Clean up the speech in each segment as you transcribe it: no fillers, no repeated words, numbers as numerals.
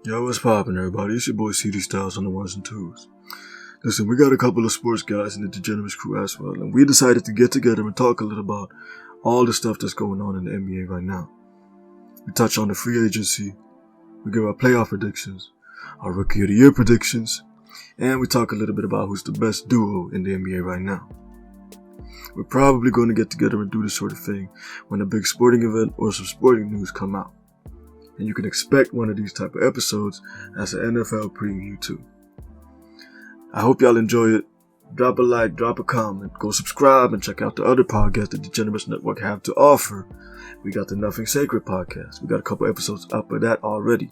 Yo, what's poppin', everybody? It's your boy CD Styles on the ones and twos. Listen, we got a couple of sports guys in the Degenerates crew as well, and we decided to get together and talk a little about all the stuff that's going on in the NBA right now. We touch on the free agency, we give our playoff predictions, our rookie of the year predictions, and we talk a little bit about who's the best duo in the NBA right now. We're probably going to get together and do this sort of thing when a big sporting event or some sporting news come out. And you can expect one of these type of episodes as an NFL preview too. I hope y'all enjoy it. Drop a like, drop a comment, go subscribe, and check out the other podcasts the Degenerates Network have to offer. We got the Nothing Sacred podcast. We got a couple episodes up of that already.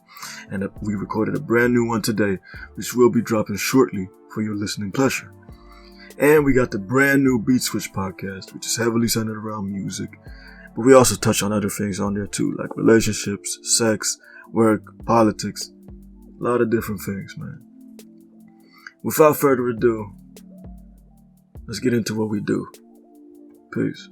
And we recorded a brand new one today, which will be dropping shortly for your listening pleasure. And we got the brand new Beat Switch podcast, which is heavily centered around music. But we also touch on other things on there too, like relationships, sex, work, politics, a lot of different things, man. Without further ado, let's get into what we do. Peace.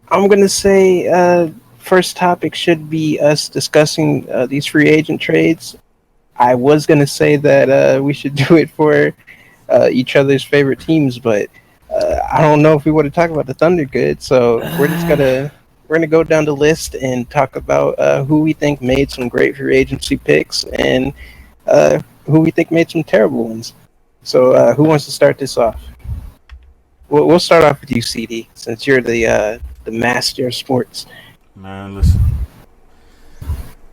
I'm going to say first topic should be us discussing these free agent trades. I was going to say that we should do it for each other's favorite teams, but I don't know if we want to talk about the Thunder good, so we're gonna go down the list and talk about who we think made some great free agency picks and who we think made some terrible ones. So who wants to start this off? We'll start off with you, CD, since you're the master of sports. Man, listen.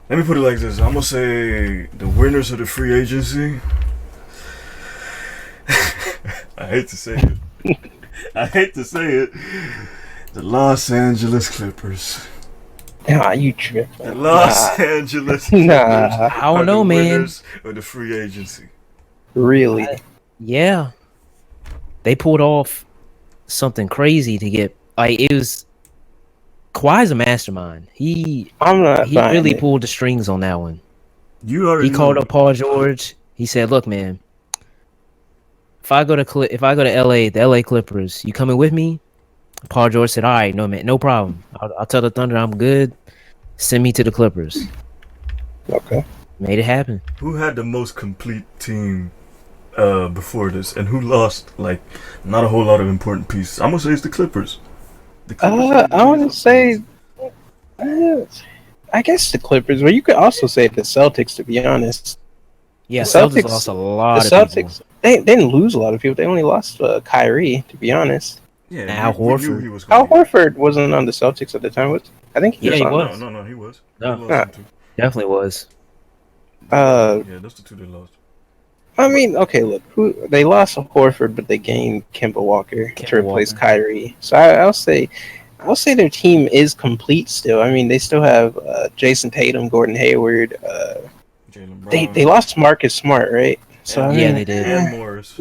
Let me put it like this. I'm gonna say the winners of the free agency. I hate to say it. The Los Angeles Clippers. Nah, you trip. The Los Angeles Clippers. Nah, I don't know, man. Winners of the free agency. really? Yeah, they pulled off something crazy to get. Like it was Kawhi's a mastermind. He really pulled the strings on that one. You already He called up Paul George. He said, "Look, man, if I go to LA, the LA Clippers, you coming with me?" Paul George said, "All right, no man, no problem. I'll tell the Thunder I'm good. Send me to the Clippers." Okay. Made it happen. Who had the most complete team before this, and who lost like not a whole lot of important pieces? I'm gonna say it's the Clippers. I want to say, I guess the Clippers, but you could also say the Celtics, to be honest. Yeah, The Celtics Celtics- lost a lot The of people. Celtics, they didn't lose a lot of people. They only lost Kyrie, to be honest. Yeah, Al we knew Horford. he was gonna Al Horford wasn't on the Celtics at the time, was he? I think he Yeah, was he on. was. No, he was. No. They lost him too. Definitely was. Uh, Yeah, that's the two they lost. I mean, okay, look, they lost Horford, but they gained Kemba Walker to Kemba replace Walker. Kyrie. So I'll say their team is complete still. I mean, they still have Jason Tatum, Gordon Hayward. Jaylen Brown. They lost Marcus Smart, right? So I Yeah, mean, they did. And Morris.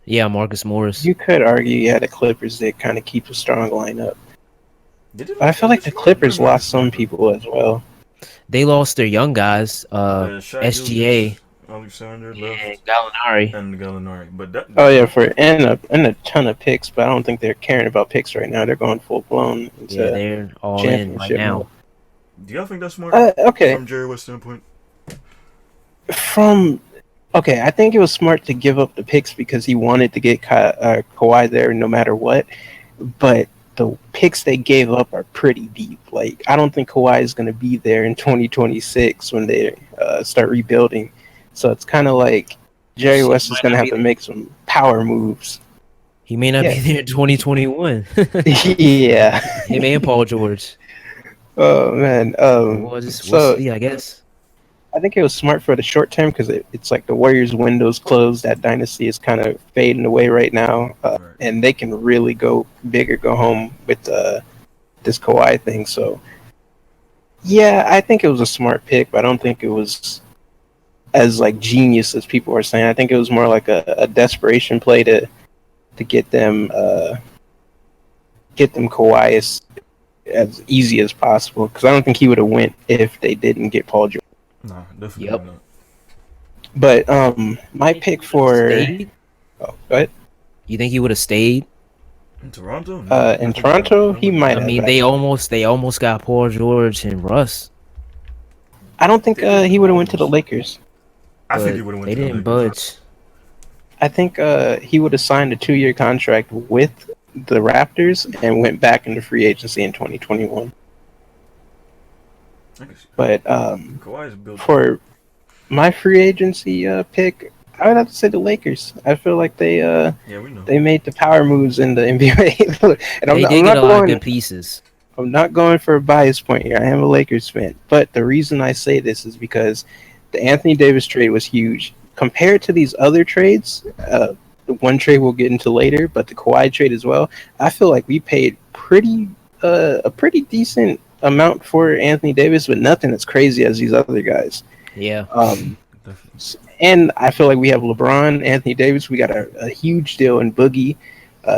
Yeah, Marcus Morris. you could argue, yeah, the Clippers did kind of keep a strong lineup. They did But I feel like the Marcus Clippers Smart. lost some people as well. They lost their young guys, Shai SGA Gilgeous, Alexander and left, Gallinari. and Gallinari. But that. Oh yeah, and a ton of picks, but I don't think they're caring about picks right now. They're going full blown into Yeah, they're all in right championship now. mode. Do y'all think that's smart? Okay. From Jerry West's standpoint. I think it was smart to give up the picks because he wanted to get Kawhi there no matter what. But the picks they gave up are pretty deep. Like, I don't think Kawhi is going to be there in 2026 when they start rebuilding. So it's kind of like Jerry West is going to have to make some power moves. He may not Yeah. be there in 2021. Yeah. Him and Paul George. Oh man. We'll see, I guess. I think it was smart for the short term because it's like the Warriors' window's closed. That dynasty is kind of fading away right now, and they can really go big or go home with this Kawhi thing. So, yeah, I think it was a smart pick, but I don't think it was as like genius as people are saying. I think it was more like a desperation play to get them Kawhi as easy as possible because I don't think he would have went if they didn't get Paul George. No, definitely Yep. not. But my pick for Stayed? what? You think he would have stayed? In Toronto? No. In Toronto, he might I have. mean, they almost got Paul George and Russ, I don't think he would have went to the Lakers. I think but he would have went they to the didn't Lakers. budge. I think he would have signed a 2-year contract with the Raptors and went back into free agency in 2021. I guess But Kawhi's built. for my free agency pick, I would have to say the Lakers. I feel like Yeah, we know. they made the power moves in the NBA. And They did get a lot of good pieces. I'm not going for a bias point here. I am a Lakers fan. But the reason I say this is because the Anthony Davis trade was huge. Compared to these other trades, the one trade we'll get into later, but the Kawhi trade as well, I feel like we paid a pretty decent amount for Anthony Davis, but nothing as crazy as these other guys. Yeah. And I feel like we have LeBron, Anthony Davis. We got a huge deal in Boogie,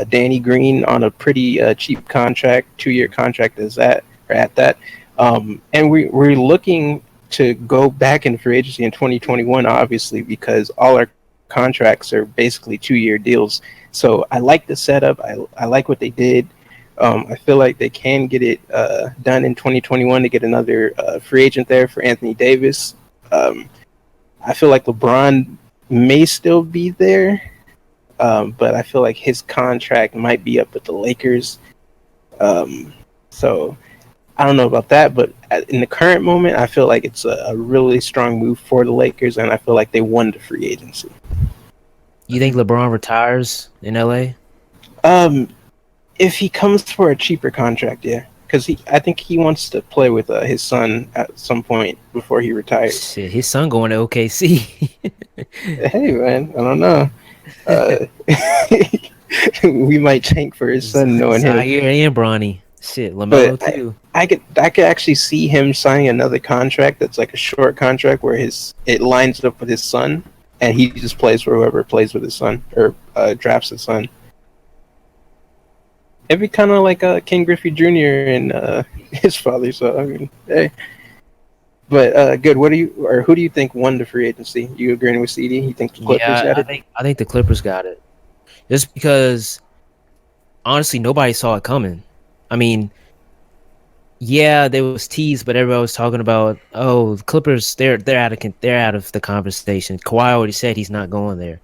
Danny Green on a pretty cheap contract, 2-year contract at that. And we're looking to go back in free agency in 2021, obviously, because all our contracts are basically 2-year deals. So I like the setup. I like what they did. I feel like they can get it done in 2021 to get another free agent there for Anthony Davis. I feel like LeBron may still be there, but I feel like his contract might be up with the Lakers. So I don't know about that, but in the current moment, I feel like it's a really strong move for the Lakers, and I feel like they won the free agency. You think LeBron retires in LA? If he comes for a cheaper contract, yeah, because I think he wants to play with his son at some point before he retires. Shit, his son going to OKC. Hey, man, I don't know. We might tank for his son, knowing him. Zaire and Bronny. Shit, LaMelo too. I could actually see him signing another contract that's like a short contract where it lines up with his son, and he just plays for whoever plays with his son or drafts his son. It'd be kind of like King Griffey Jr. and his father. So I mean, hey. But good. Who do you think won the free agency? You agreeing with CD? You think the Clippers got it? I think the Clippers got it. Just because, honestly, nobody saw it coming. I mean, yeah, there was teased, but everybody was talking about, oh, the Clippers, they're out of the conversation. Kawhi already said he's not going there.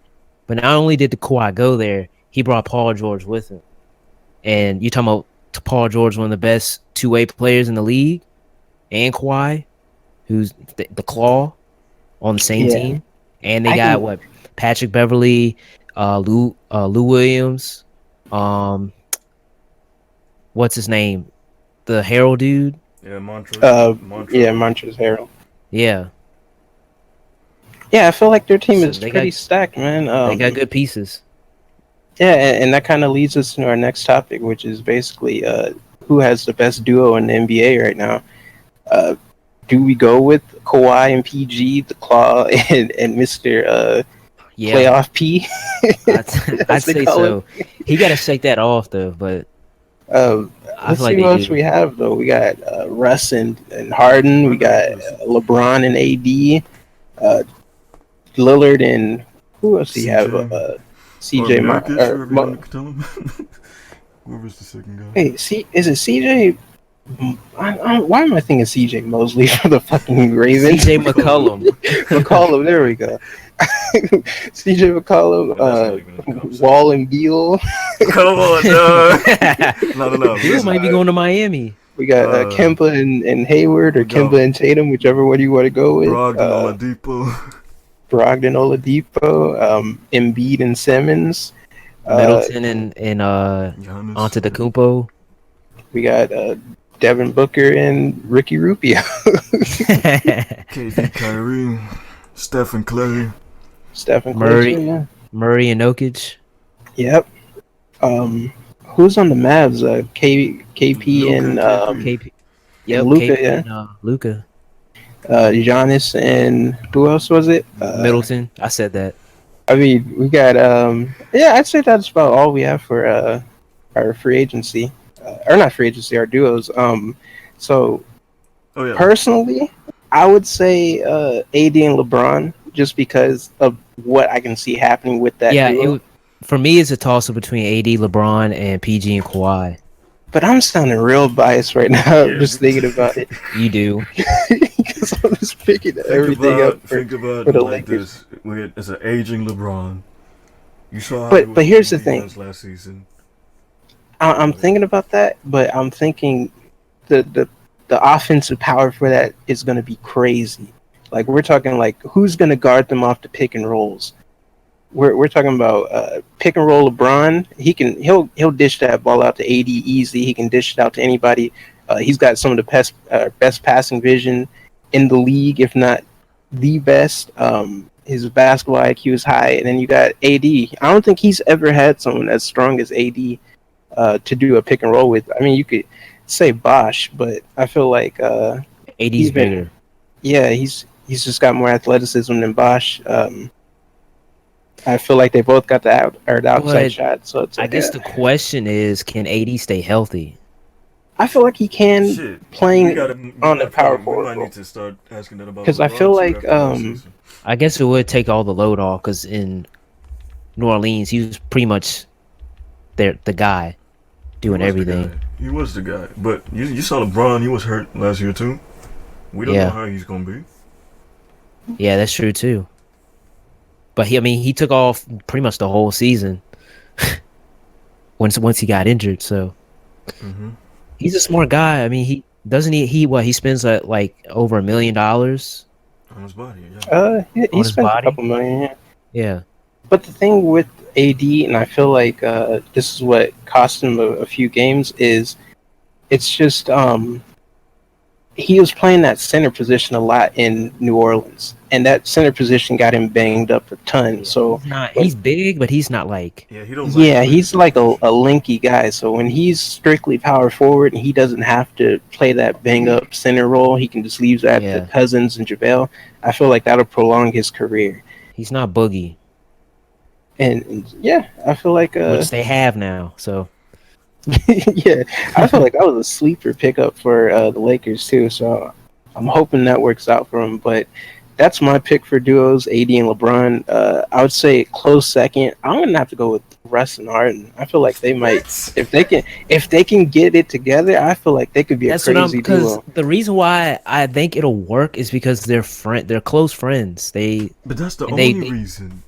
But not only did the Kawhi go there, he brought Paul George with him. And you talking about Paul George, one of the best two-way players in the league, and Kawhi, who's the claw on the same team. And they got Patrick Beverly, Lou Williams, what's his name? The Herald dude. Yeah, Montrezl. Yeah, Montrezl Harrell. Yeah. Yeah, I feel like their team is pretty stacked, man. They got good pieces. Yeah, and that kind of leads us to our next topic, which is basically who has the best duo in the NBA right now. Do we go with Kawhi and PG, the Claw, and Mr. Playoff P? I'd say so. He got to shake that off, though. But let's see what else we have, though. We got Russ and Harden. We got LeBron and AD. Lillard and who else do you have? CJ. Whoever's the second guy. Hey, is it CJ? Why am I thinking CJ Mosley for the fucking Ravens? CJ McCollum. McCollum, there we go. CJ McCollum, Wall and Beal. Come on, dog. No. Beal might be going to Miami. We got Kemba and Hayward, or Kemba and Tatum, whichever one you want to go with. Brogdon Oladipo, Embiid and Simmons. Middleton and Antetokounmpo. We got Devin Booker and Ricky Rubio. KD, Kyrie, Stephen Clay, Murray, Murray and Jokic. Yep. Who's on the Mavs? KP and KP. Yep, Luka. KP and, Luka. Giannis and who else was it? Middleton. I said that. I mean, we got I'd say that's about all we have for our free agency, or not free agency, our duos. Personally, I would say AD and LeBron, just because of what I can see happening with that duo. For me, it's a toss-up between AD, LeBron, and PG and Kawhi. But I'm sounding real biased right now, just thinking about it. You do. Because I'm just picking everything up for it the like Lakers. this. It's an aging LeBron. You saw how But here's the thing. last season. I'm thinking about that, but I'm thinking the offensive power for that is going to be crazy. Like, we're talking like, who's going to guard them off the pick and rolls? We're talking about pick and roll LeBron. He'll dish that ball out to AD easy. He can dish it out to anybody. He's got some of the best passing vision in the league, if not the best. His basketball IQ is high, and then you got AD. I don't think he's ever had someone as strong as AD to do a pick and roll with. I mean, you could say Bosh, but I feel like AD's bigger. Yeah, he's just got more athleticism than Bosh. I feel like they both got the outside shot. So it's like, I guess the question is, can AD stay healthy? I feel like he can playing on the power forward. We might need to start asking that about. Because I feel like I guess it would take all the load off. Because in New Orleans, he was pretty much the guy doing everything. He was the guy, but you saw LeBron. He was hurt last year too. We don't know how he's gonna be. Yeah, that's true too. But he took off pretty much the whole season once he got injured. So he's a smart guy. I mean, he spends like over $1 million on his body. He spent a couple million. Yeah. But the thing with AD, and I feel like this is what cost him a few games, is it's just he was playing that center position a lot in New Orleans, and that center position got him banged up a ton. So he's big, but he's not like he's like a linky guy. So when he's strictly power forward and he doesn't have to play that bang up center role, he can just leave that to Cousins and JaVale. I feel like that'll prolong his career. He's not Boogie. And I feel like which they have now. So yeah, I feel like that was a sleeper pickup for the Lakers too. So I'm hoping that works out for him. But that's my pick for duos, AD and LeBron. I would say close second. I'm gonna have to go with Russ and Harden. I feel like they might, if they can get it together. I feel like they could be a crazy duo. The reason why I think it'll work is because they're close friends. But that's the only reason.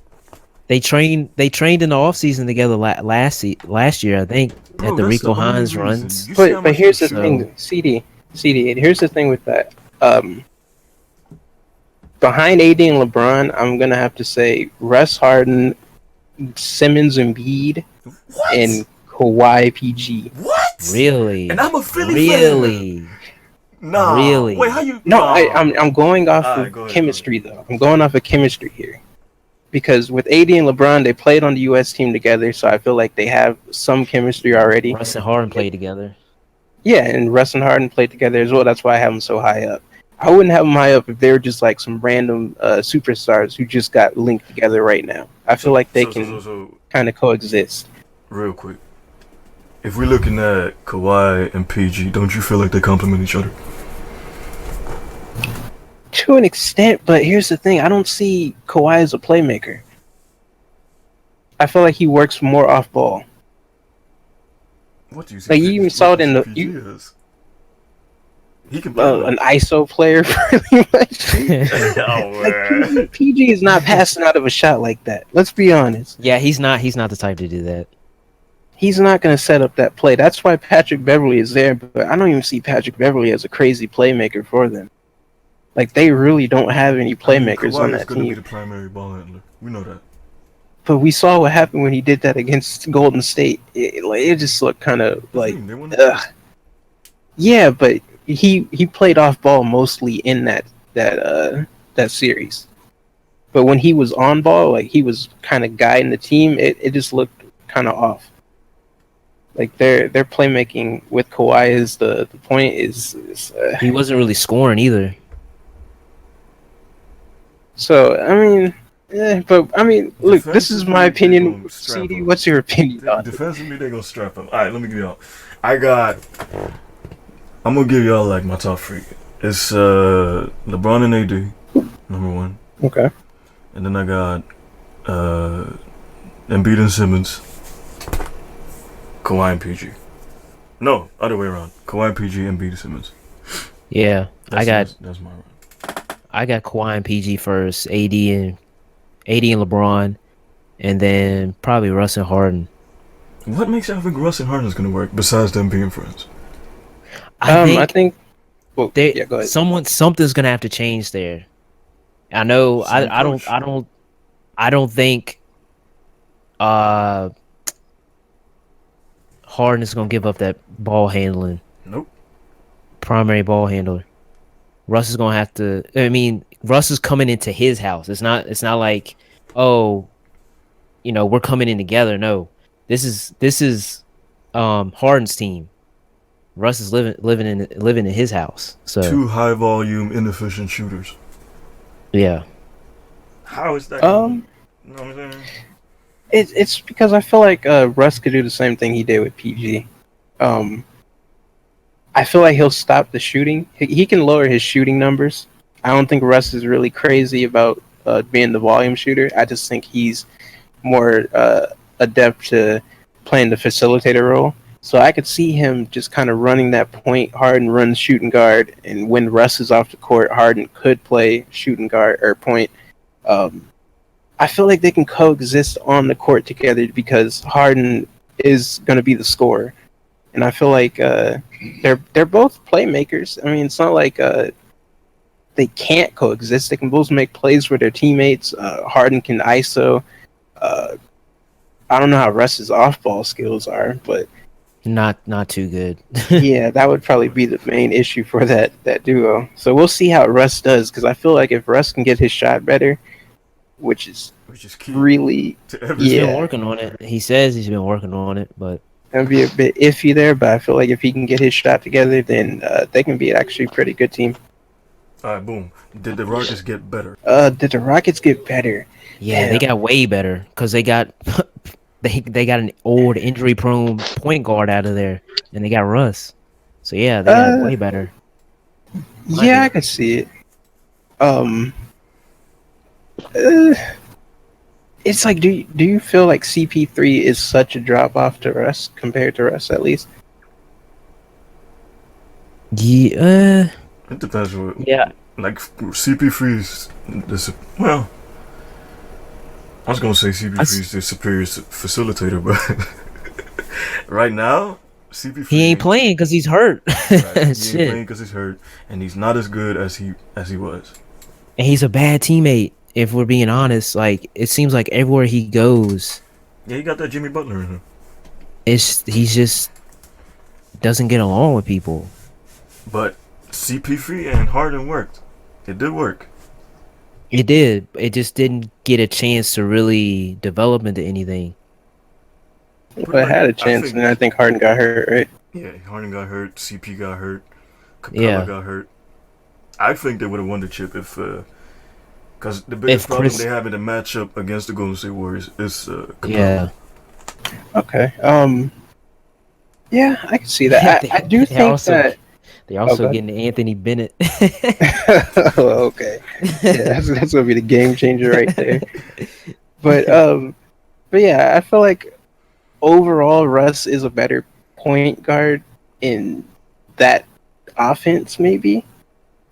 They trained in the offseason together last year, I think, at the Rico Hines runs. But here's the thing, CD. Here's the thing with that. Behind AD and LeBron, I'm gonna have to say Russ, Harden, Simmons, and Embiid, and Kawhi, PG. What? Really? And I'm a Philly fan. Nah. Really? Wait, how you? No, I'm going off of chemistry though. I'm going off of chemistry here. Because with AD and LeBron, they played on the U.S. team together, so I feel like they have some chemistry already. Russ and Harden played together. Yeah, and Russ and Harden played together as well. That's why I have them so high up. I wouldn't have them high up if they were just like some random superstars who just got linked together right now. I feel like they can kind of coexist. Real quick, if we're looking at Kawhi and PG, don't you feel like they complement each other? To an extent, but here's the thing. I don't see Kawhi as a playmaker. I feel like he works more off ball. What do you see? Like, you even saw it in the... He can play an ISO player, pretty much. PG is not passing out of a shot like that. Let's be honest. Yeah, he's not the type to do that. He's not going to set up that play. That's why Patrick Beverly is there, but I don't even see Patrick Beverly as a crazy playmaker for them. Like, they really don't have any playmakers on that team. Kawhi is going to be the primary ball handler. We know that. But we saw what happened when he did that against Golden State. It just looked kind of like... Yeah, but he played off ball mostly in that series. But when he was on ball, like, he was kind of guiding the team, it just looked kind of off. Like, their playmaking with Kawhi is the point is he wasn't really scoring either. So, I mean, look, this is my opinion. CD, what's your opinion on it? Defensively, they're going to strap him. All right, let me give y'all. I'm going to give y'all, like, my top three. It's LeBron and AD, number one. Okay. and then I got Embiid and Simmons, Kawhi and PG. No, other way around. Kawhi, PG, Embiid and Simmons. Yeah, That's my run. I got Kawhi and PG first, AD and LeBron, and then probably Russ and Harden. What makes you think Russ and Harden is gonna work besides them being friends? I think. Well, yeah, go ahead. Something's gonna have to change there. I know. I don't think. Harden is gonna give up that ball handling. Nope. Primary ball handler. Russ is gonna have to. I mean, Russ is coming into his house. It's not like, oh, we're coming in together. No, this is Harden's team. Russ is living in his house. So 2 high volume, inefficient shooters. yeah. How is that? Um, You know what I'm saying? it's because I feel like Russ could do the same thing he did with PG. I feel like he'll stop the shooting. He can lower his shooting numbers. I don't think Russ is really crazy about being the volume shooter. I just think he's more adept to playing the facilitator role. So I could see him just kind of running that point. Harden runs shooting guard, and when Russ is off the court, Harden could play shooting guard or point. I feel like they can coexist on the court together because Harden is going to be the scorer, and I feel like they're both playmakers. I mean, it's not like they can't coexist. They can both make plays for their teammates. Harden can ISO. I don't know how Russ's off-ball skills are, but Not too good. yeah, that would probably be the main issue for that duo. So we'll see how Russ does, because I feel like if Russ can get his shot better, which is key really, to everything. He's yeah, been working on it. He says he's been working on it, but that'd be a bit iffy there. But I feel like if he can get his shot together, then they can be actually a pretty good team. All right, boom. Did the Rockets get better? Did the Rockets get better? yeah, they got way better because they got they got an old injury-prone point guard out of there, and they got Russ. So yeah, they got way better. Yeah, I can see it. It's like, do you feel like CP3 is such a drop off to Russ compared to Russ at least? Yeah, It depends. yeah. Like CP3 is well. I was gonna say CP3 is the superior facilitator, but right now CP3 He ain't playing because he's hurt. Right. He ain't Shit, playing because he's hurt, and he's not as good as he was. and he's a bad teammate. If we're being honest, like it seems like everywhere he goes, Yeah, he got that Jimmy Butler in him. he just doesn't get along with people. But CP3 and Harden worked. It did work. It did. It just didn't get a chance to really develop into anything. But had a chance, and I think Harden got hurt, right? Yeah, Harden got hurt. CP got hurt. Capella Yeah. got hurt. I think they would have won the chip if, because the biggest problem they have in the matchup against the Golden State Warriors is Capella. Yeah. Okay. Yeah, I can see that. I do think that they're also Okay. getting Anthony Bennett. oh, okay. Yeah, that's gonna be the game changer right there. But yeah, I feel like overall Russ is a better point guard in that offense, maybe.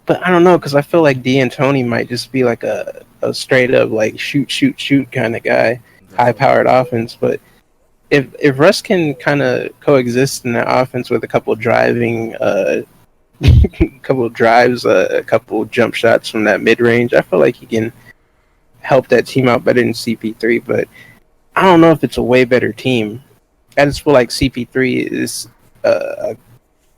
But I don't know, because I feel like D'Antoni might just be like a straight up like shoot kind of guy, high powered offense. But if Russ can kind of coexist in that offense with a couple driving couple of drives, a couple jump shots from that mid range, I feel like he can help that team out better than CP3. But I don't know if it's a way better team. I just feel like CP3 is a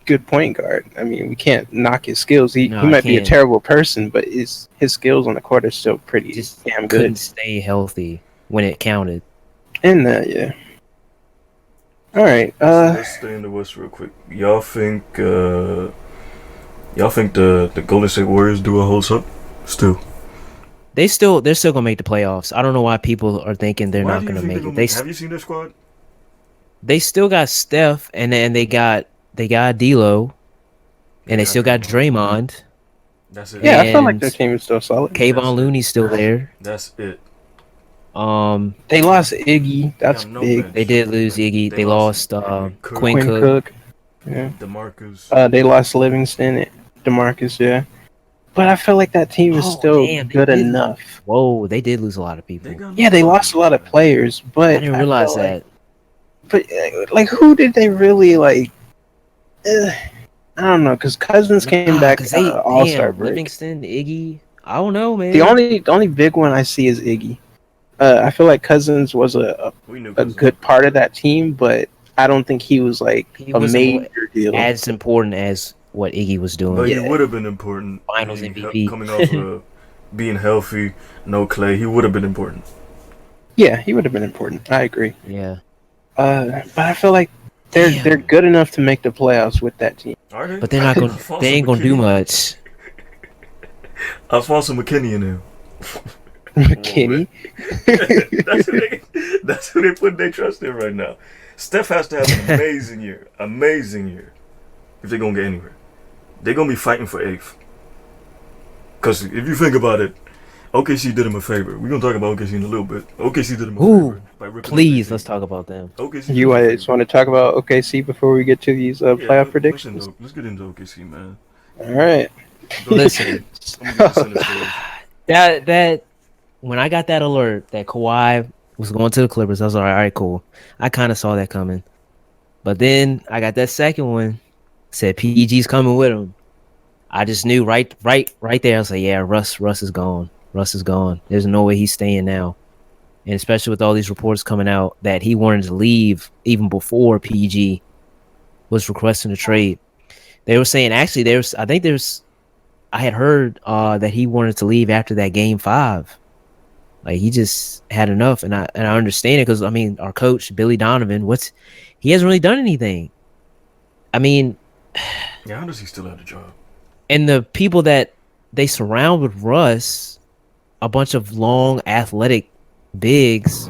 good point guard. I mean, we can't knock his skills. He might be a terrible person, but his skills on the court are still pretty Just damn couldn't good. stay healthy when it counted. In that, yeah. All right. Let's stay in the West real quick. Y'all think the Golden State Warriors do a holds up? Still. They're still gonna make the playoffs. I don't know why people are thinking they're not gonna make it. Have you seen their squad? They still got Steph, and then they got D'Lo, and they still got Draymond. That's it. Yeah, I feel like And their team is still solid. Kayvon Looney's still there. That's it. They lost Iggy. They That's got no big. bench. they did lose Like, Iggy. They lost Quinn Quinn Cook. Cook. Yeah. DeMarcus. They lost Livingston, DeMarcus. Yeah. But I feel like that team is still Damn, good enough. Whoa, they did lose a lot of They people. got Yeah, they nobody, lost a lot of man. players, but I didn't realize feel that. But like, who did they really like? I don't know, because Cousins came back Cause they All-Star damn break. Livingston, Iggy. I don't know, man. The only big one I see is Iggy. I feel like Cousins was We knew a Cousins good was part of that team, but I don't think he was like He a wasn't major deal. as important as what Iggy was doing. But he Yeah. would have been important. Finals being MVP. coming off of being healthy, no Clay. He would have been important. Yeah, he would have been important. I agree. Yeah. But I feel like they're good enough to make the playoffs with that team. Are they? But they're not gonna. Alfonso They ain't gonna do McKinney. much. Alfonso McKinney in there. McKinney. That's who they put their trust in right now. Steph has to have an amazing year. Amazing year. If they're going to get anywhere. They're going to be fighting for 8th. Because if you think about it, OKC did him a favor. We're going to talk about OKC in a little bit. OKC did him a Ooh, favor. By ripping Please, up let's talk about them. OKC You did him a just favor. want to talk about OKC before we get to these playoff predictions? Let's get into OKC, man. All right. Listen, I'm gonna get the center stage. that when I got that alert that Kawhi was going to the Clippers, I was like, all right, cool. I kind of saw that coming, but then I got that second one, said PG's coming with him. I just knew right there. I was like, yeah, Russ is gone. Russ is gone. There's no way he's staying now, and especially with all these reports coming out that he wanted to leave even before PG was requesting a trade. They were saying actually I had heard that he wanted to leave after that game 5. Like he just had enough, and I understand it because I mean our coach Billy Donovan, he hasn't really done anything. I mean, Yeah, how does he still have a job? and the people that they surround with Russ, a bunch of long athletic bigs,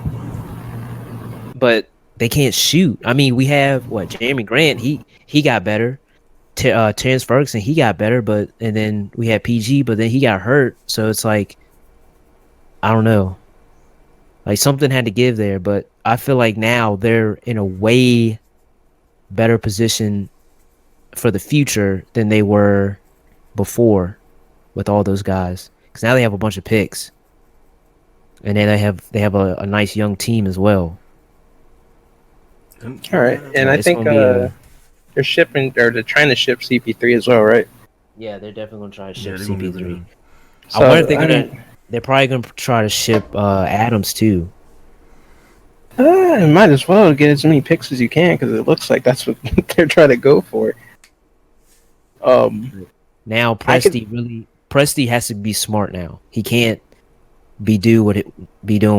but they can't shoot. I mean, we have Jeremy Grant. He got better. Terrence Ferguson, he got better, and then we had PG, but then he got hurt. So it's like, I don't know. Like something had to give there, but I feel like now they're in a way better position for the future than they were before with all those guys. Because now they have a bunch of picks, and then they have a nice young team as well. All right, and I It's think gonna be they're shipping or they're trying to ship CP3 as well, right? yeah, they're definitely gonna try to ship they're gonna be CP3. good. I wonder if they're probably gonna try to ship Adams too. Might as well get as many picks as you can because it looks like that's what they're trying to go for. Now Presti has to be smart now. He can't be doing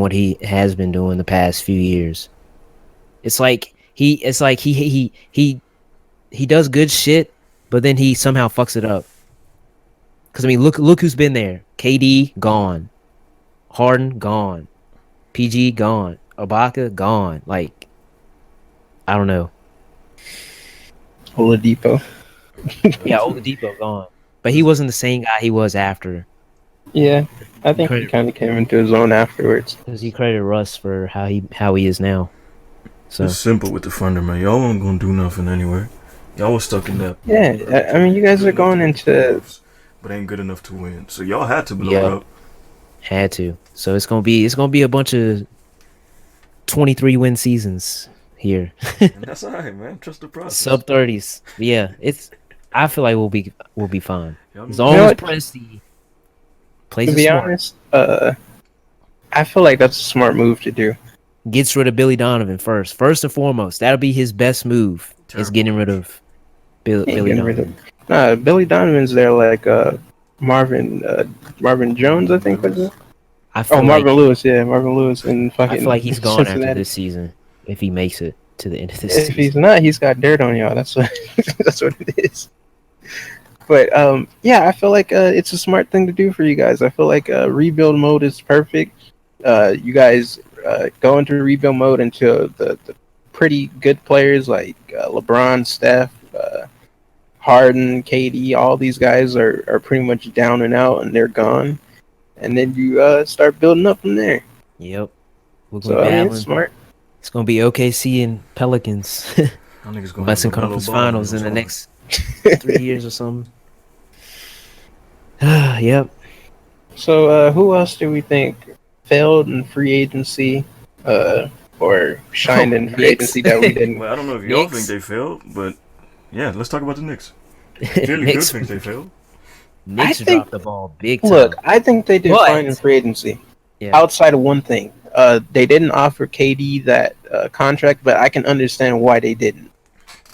what he has been doing the past few years. It's like he does good shit, but then he somehow fucks it up. Because I mean, look who's been there. KD gone, Harden gone, PG gone, Ibaka gone. Like, I don't know. Oladipo. Yeah, Oladipo gone, but he wasn't the same guy he was after. Yeah, I think he kind of came into his own afterwards. Because he credited Russ for how he is now. So It's simple with the Thunder, man. Y'all weren't gonna do nothing anyway. Y'all was stuck in that. Yeah, I mean, you guys are going into, but ain't good enough to win. So y'all had to blow Yeah. it up. had to. So it's gonna be a bunch of 23 win seasons here. And that's alright, man. Trust the process. Sub 30s. Yeah, I feel like we'll be fine. Y'all As know- long You know as what? Presti plays to it be smart, honest, I feel like that's a smart move to do. gets rid of Billy Donovan first. First and foremost, that'll be his best move. Is Terrible. getting rid of Billy Getting rid Donovan. of Billy Donovan's there like Marvin Jones, I think was it? I feel Oh, Marvin like Lewis, yeah, Marvin Lewis and fucking. I feel like he's gone after Cincinnati. this season if he makes it to the end of this If season. he's not, he's got dirt on y'all. That's what that's what it is. But yeah, I feel like it's a smart thing to do for you guys. I feel like rebuild mode is perfect. You guys go into rebuild mode until the pretty good players like LeBron, Steph, Harden, KD, all these guys are pretty much down and out, and they're gone. And then you start building up from there. Yep. We're gonna So be I mean, it's battling. smart. It's gonna be OKC and Pelicans. I think it's going to Western have LaMelo Conference Ball on Finals in those the ones. next 3 years or something. Yep. So who else do we think failed in free agency, or shined in free Knicks. agency that we didn't? Well, I don't know if y'all think Knicks. they failed, but yeah, let's talk about the Knicks. Clearly, Good Knicks. thinks they failed. Knicks think- dropped the ball big time. Look, I think they did But- fine in free agency. Yeah. Outside of one thing, they didn't offer KD that contract, but I can understand why they didn't,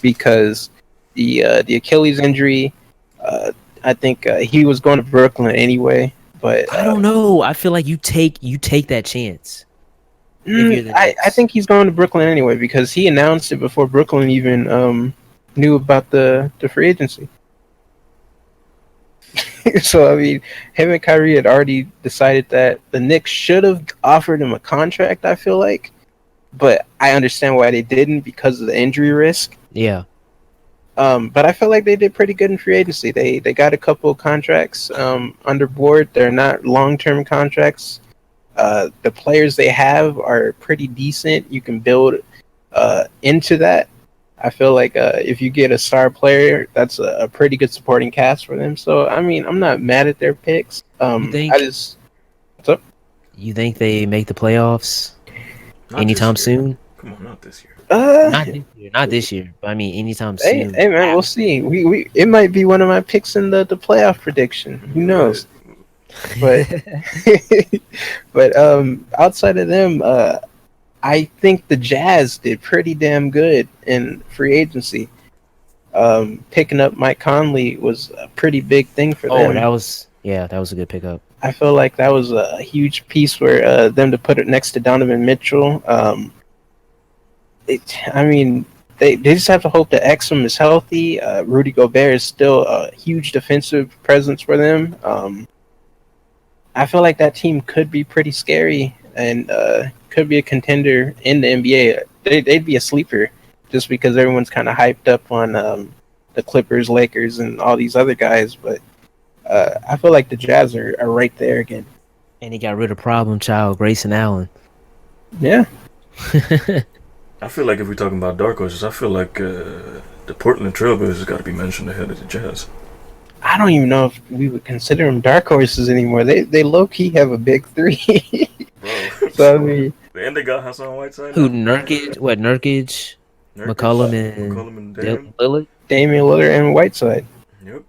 because the Achilles injury. I think he was going to Brooklyn anyway, but I don't know. I feel like you take that chance. you're the I Knicks. think he's going to Brooklyn anyway because he announced it before Brooklyn even knew about the free agency. So I mean, him and Kyrie had already decided that the Knicks should have offered him a contract. I feel like, but I understand why they didn't because of the injury risk. Yeah. But I feel like they did pretty good in free agency. They got a couple of contracts under board. They're not long-term contracts. The players they have are pretty decent. You can build into that. I feel like if you get a star player, that's a pretty good supporting cast for them. So I mean, I'm not mad at their picks. You think- What's up? You think they make the playoffs Not anytime this year. soon? Come on, not this year. Not this year. Not this year. But I mean, anytime Hey, soon. hey man, we'll see. We it might be one of my picks in the playoff prediction. Who knows? But but outside of them, I think the Jazz did pretty damn good in free agency. Picking up Mike Conley was a pretty big thing for them. that was a good pickup. I feel like that was a huge piece for them to put it next to Donovan Mitchell. I mean, they just have to hope that Exum is healthy. Rudy Gobert is still a huge defensive presence for them. I feel like that team could be pretty scary and could be a contender in the NBA. They'd be a sleeper just because everyone's kind of hyped up on the Clippers, Lakers, and all these other guys. But I feel like the Jazz are right there again. And he got rid of problem child Grayson Allen. Yeah. I feel like if we're talking about dark horses, I feel like the Portland Trailblazers got to be mentioned ahead of the Jazz. I don't even know if we would consider them dark horses anymore. They low key have a big three. Bro. So I mean, And they got Hassan Whiteside. Who now. Nurkic? What Nurkic? McCollum and Dame. Lillard. Damian Lillard and Whiteside. Yep.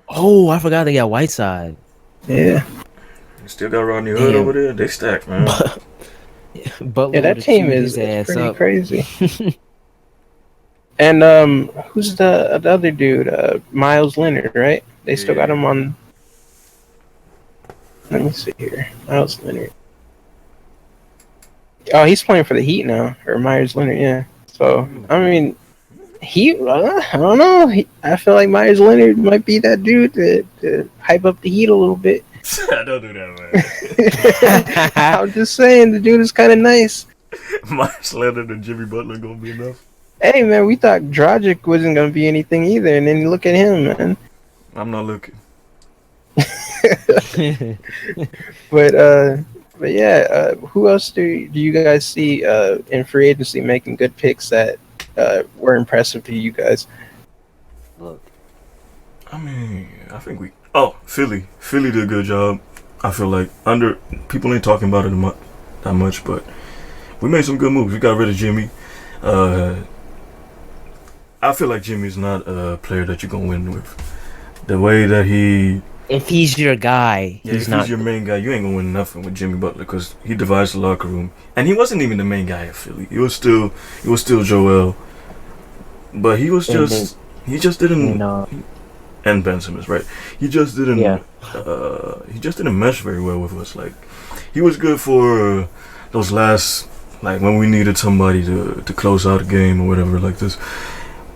Oh, I forgot they got Whiteside. Yeah. You still got Rodney Hood Damn. over there. They stacked, man. But Yeah, that team is pretty crazy. And who's the other dude? Miles Leonard, right? They still got Yeah. him on. Let me see here. Miles Leonard. Oh, he's playing for the Heat now, or Myers Leonard, yeah. So I mean, I don't know. I feel like Myers Leonard might be that dude to hype up the Heat a little bit. Don't do that, man. I'm just saying, the dude is kind of nice. Myers Leonard and Jimmy Butler gonna be enough. Hey man, we thought Dragic wasn't gonna be anything either, and then look at him, man. I'm not looking. But yeah, who else do you guys see in free agency making good picks that were impressive to you guys? Look, I mean, I think Philly. Philly did a good job. I feel like people ain't talking about it that much, but we made some good moves. We got rid of Jimmy. I feel like Jimmy's not a player that you're gonna win with. The way that if he's your guy, if he's not. he's your main guy, you ain't gonna win nothing with Jimmy Butler because he divides the locker room, and he wasn't even the main guy at Philly. He was still Joel, but he just didn't. And Ben Simmons, right? He just didn't. Yeah. He just didn't mesh very well with us. Like, he was good for those last, like when we needed somebody to close out a game or whatever like this.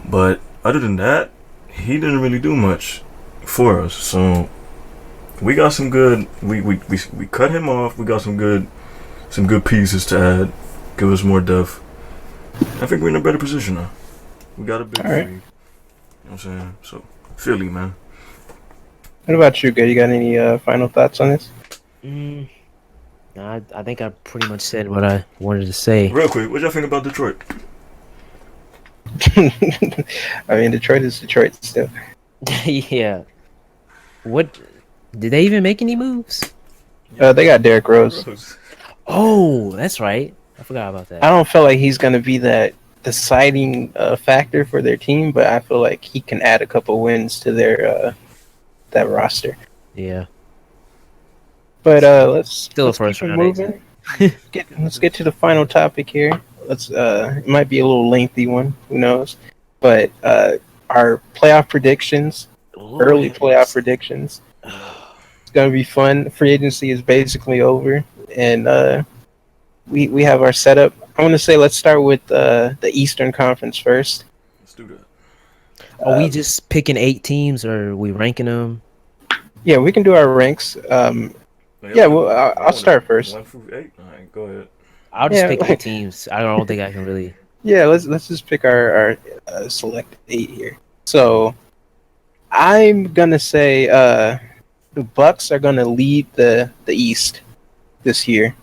But other than that, he didn't really do much for us. So we got some good. We cut him off. We got some good pieces to add, give us more depth. I think we're in a better position now. We got a big All right. three. You know what I'm saying? So Philly, man. What about you, Good? You got any final thoughts on this? I think I pretty much said what I wanted to say. Real quick, what y'all think about Detroit? I mean, Detroit is Detroit still. Yeah. What? Did they even make any moves? They got Derrick Rose. Oh, that's right. I forgot about that. I don't feel like he's going to be that deciding factor for their team, but I feel like he can add a couple wins to their that roster. Yeah. But let's a keep first it round moving. Let's get to the final topic here. It might be a little lengthy one, who knows? But our playoff predictions, early playoff predictions. It's gonna be fun. Free agency is basically over, and we have our setup. I want to say let's start with the Eastern Conference first. Let's do that. Are we just picking 8 teams, or are we ranking them? Yeah, we can do our ranks. Yeah, well, I'll start first. 1 through 8. All right, go ahead. I'll just pick 8 teams. I don't think I can really. Yeah, let's just pick our select 8 here. So I'm gonna say the Bucks are gonna lead the East this year.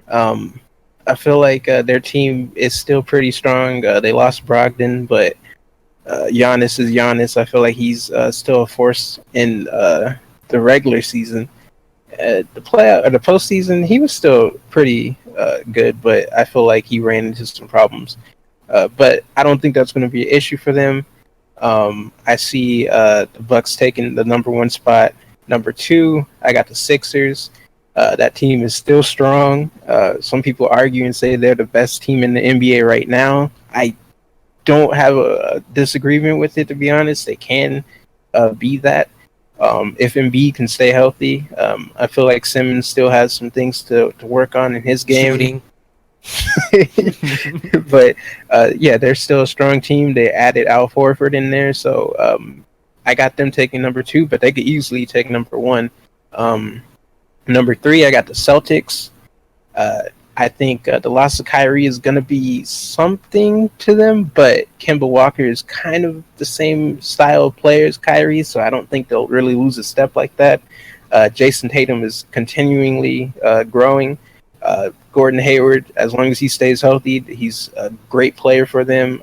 I feel like their team is still pretty strong. They lost Brogdon, but Giannis is Giannis. I feel like he's still a force in the regular season. The postseason, he was still pretty good, but I feel like he ran into some problems. But I don't think that's going to be an issue for them. I see the Bucks taking the number 1 spot. Number 2, I got the Sixers. That team is still strong. Some people argue and say they're the best team in the NBA right now. I don't have a disagreement with it, to be honest. They can be that. If Embiid can stay healthy, I feel like Simmons still has some things to work on in his game. But yeah, they're still a strong team. They added Al Horford in there, so I got them taking number 2, but they could easily take number 1. Number 3, I got the Celtics. I think the loss of Kyrie is going to be something to them, but Kemba Walker is kind of the same style of player as Kyrie, so I don't think they'll really lose a step like that. Jason Tatum is continually growing. Gordon Hayward, as long as he stays healthy, he's a great player for them.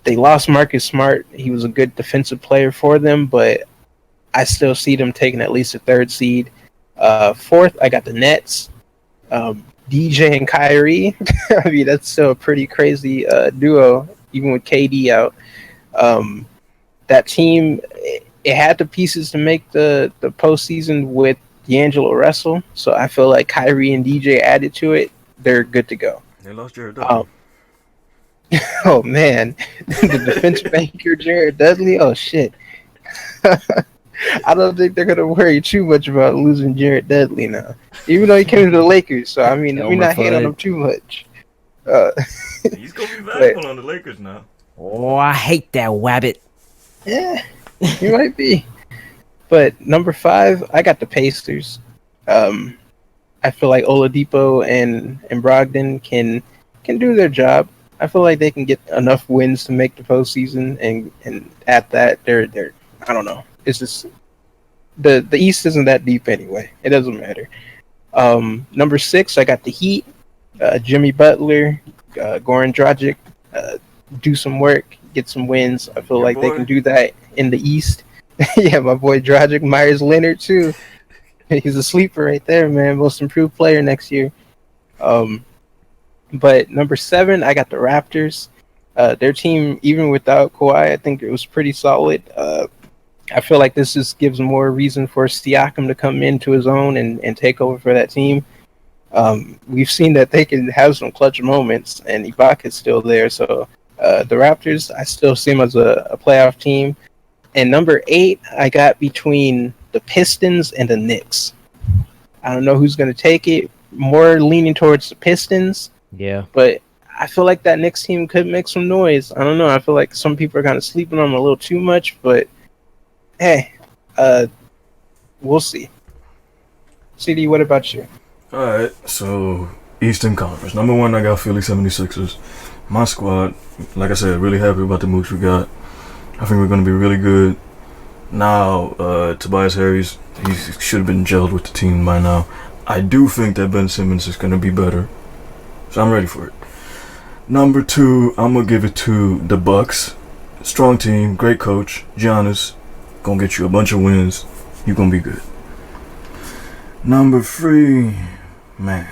They lost Marcus Smart. He was a good defensive player for them, but I still see them taking at least a 3rd seed. 4th, I got the Nets. DJ and Kyrie. I mean, that's still a pretty crazy duo, even with KD out. That team, it had the pieces to make the postseason with D'Angelo Russell, so I feel like Kyrie and DJ added to it. They're good to go. They lost Jared Dudley. Oh, man. The defense banker, Jared Dudley? Oh, shit. I don't think they're going to worry too much about losing Jared Dudley now. Even though he came to the Lakers, so I mean, we're not hating on him too much. He's going to be valuable on the Lakers now. Oh, I hate that wabbit. Yeah, he might be. But number 5, I got the Pacers. I feel like Oladipo and Brogdon can do their job. I feel like they can get enough wins to make the postseason, and at that, they're I don't know. It's just the East isn't that deep anyway. It doesn't matter. Number 6, I got the Heat. Jimmy Butler, Goran Dragic, do some work, get some wins. I feel like they can do that in the East. Yeah, my boy Dragic, Myers Leonard too. He's a sleeper right there, man. Most improved player next year. But number 7, I got the Raptors. Their team, even without Kawhi, I think it was pretty solid. I feel like this just gives more reason for Siakam to come into his own and take over for that team. We've seen that they can have some clutch moments, and Ibaka's still there. So the Raptors, I still see them as a playoff team. And number 8, I got between the Pistons and the Knicks. I don't know who's going to take it. More leaning towards the Pistons. Yeah. But I feel like that Knicks team could make some noise. I don't know. I feel like some people are kind of sleeping on them a little too much, but hey, we'll see. CD, what about you? Alright, so Eastern Conference. Number 1, I got Philly 76ers. My squad, like I said, really happy about the moves we got. I think we're going to be really good. Now, Tobias Harris, he should have been gelled with the team by now. I do think that Ben Simmons is going to be better. So I'm ready for it. Number 2, I'm going to give it to the Bucks. Strong team, great coach, Giannis. Going to get you a bunch of wins. You're going to be good. Number 3, man.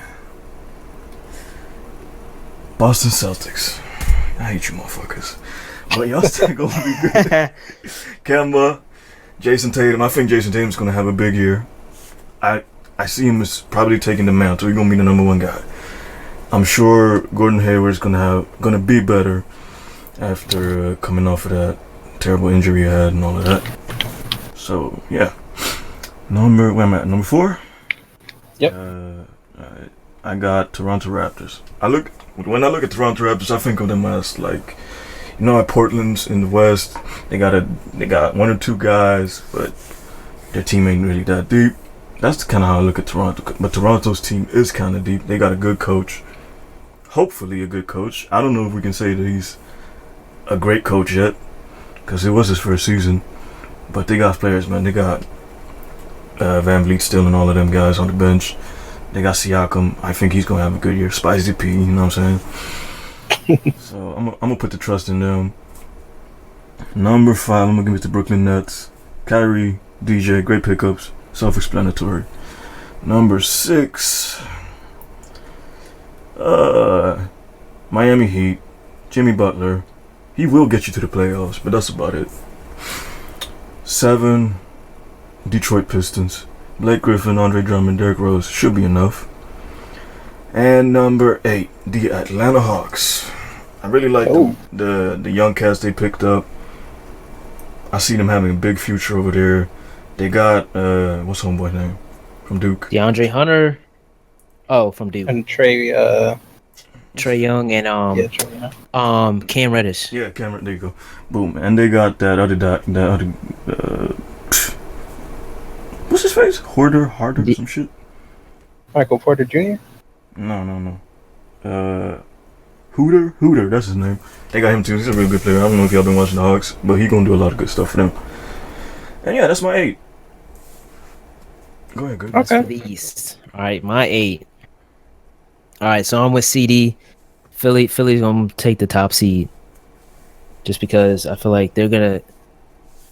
Boston Celtics. I hate you motherfuckers. But y'all still going to be good. Kemba, Jason Tatum. I think Jason Tatum's going to have a big year. I see him as probably taking the mantle. He's going to be the number 1 guy. I'm sure Gordon Hayward's gonna be better after coming off of that terrible injury he had and all of that. So yeah, where am I at? Number 4. Yep. I got Toronto Raptors. When I look at Toronto Raptors, I think of them as like, at Portland's in the West. They got 1 or 2 guys, but their team ain't really that deep. That's kind of how I look at Toronto. But Toronto's team is kind of deep. They got a good coach. Hopefully a good coach. I don't know if we can say that he's a great coach yet, because it was his first season. But they got players, man. They got Van Vliet still and all of them guys on the bench. They got Siakam. I think he's going to have a good year. Spicy P, you know what I'm saying? So I'm going to put the trust in them. Number 5, I'm going to give it to Brooklyn Nets. Kyrie, DJ, great pickups. Self-explanatory. Number 6, Miami Heat, Jimmy Butler. He will get you to the playoffs, but that's about it. 7, Detroit Pistons. Blake Griffin, Andre Drummond, Derrick Rose should be enough. And number 8, the Atlanta Hawks. I really like the young cast they picked up. I see them having a big future over there. They got what's homeboy's name from Duke? DeAndre Hunter. Oh, from Duke. And Trey Young and Trey Young. Cam Reddish. Yeah, Cameron. There you go. Boom. And they got that other what's his face? Harder, some shit. Michael Porter Jr. No. Hooter. That's his name. They got him too. He's a real good player. I don't know if y'all been watching the Hawks, but he gonna do a lot of good stuff for them. And yeah, that's my 8. Go ahead, good. Okay. Beast. All right, my 8. All right, so I'm with CD. Philly's gonna take the top seed, just because I feel like they're gonna.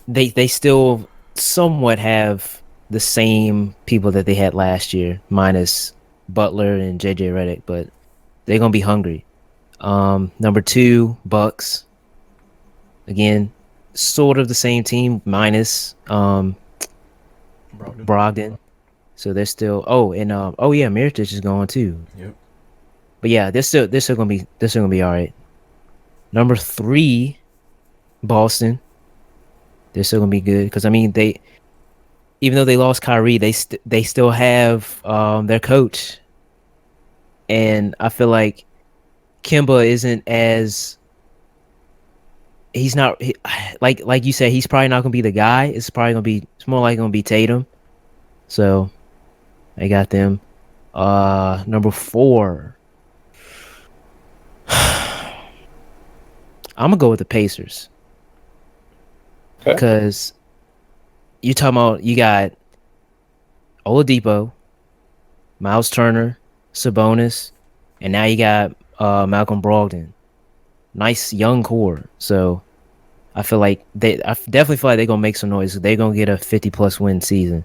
They still somewhat have the same people that they had last year, minus Butler and JJ Redick, but they're gonna be hungry. Number 2, Bucks. Again, sort of the same team, minus Brogdon. So they're still. Mirotic is going too. Yep. But yeah, they're still gonna be all right. Number 3, Boston. They're still gonna be good because they, even though they lost Kyrie, they still have their coach, and I feel like Kemba isn't as. He's not like you said. He's probably not gonna be the guy. It's more likely gonna be Tatum. So, I got them. Number 4. I'm gonna go with the Pacers. Okay. Because you got Oladipo, Miles Turner, Sabonis, and now you got Malcolm Brogdon. Nice young core. So I definitely feel like they're gonna make some noise. They're gonna get a 50+ win season.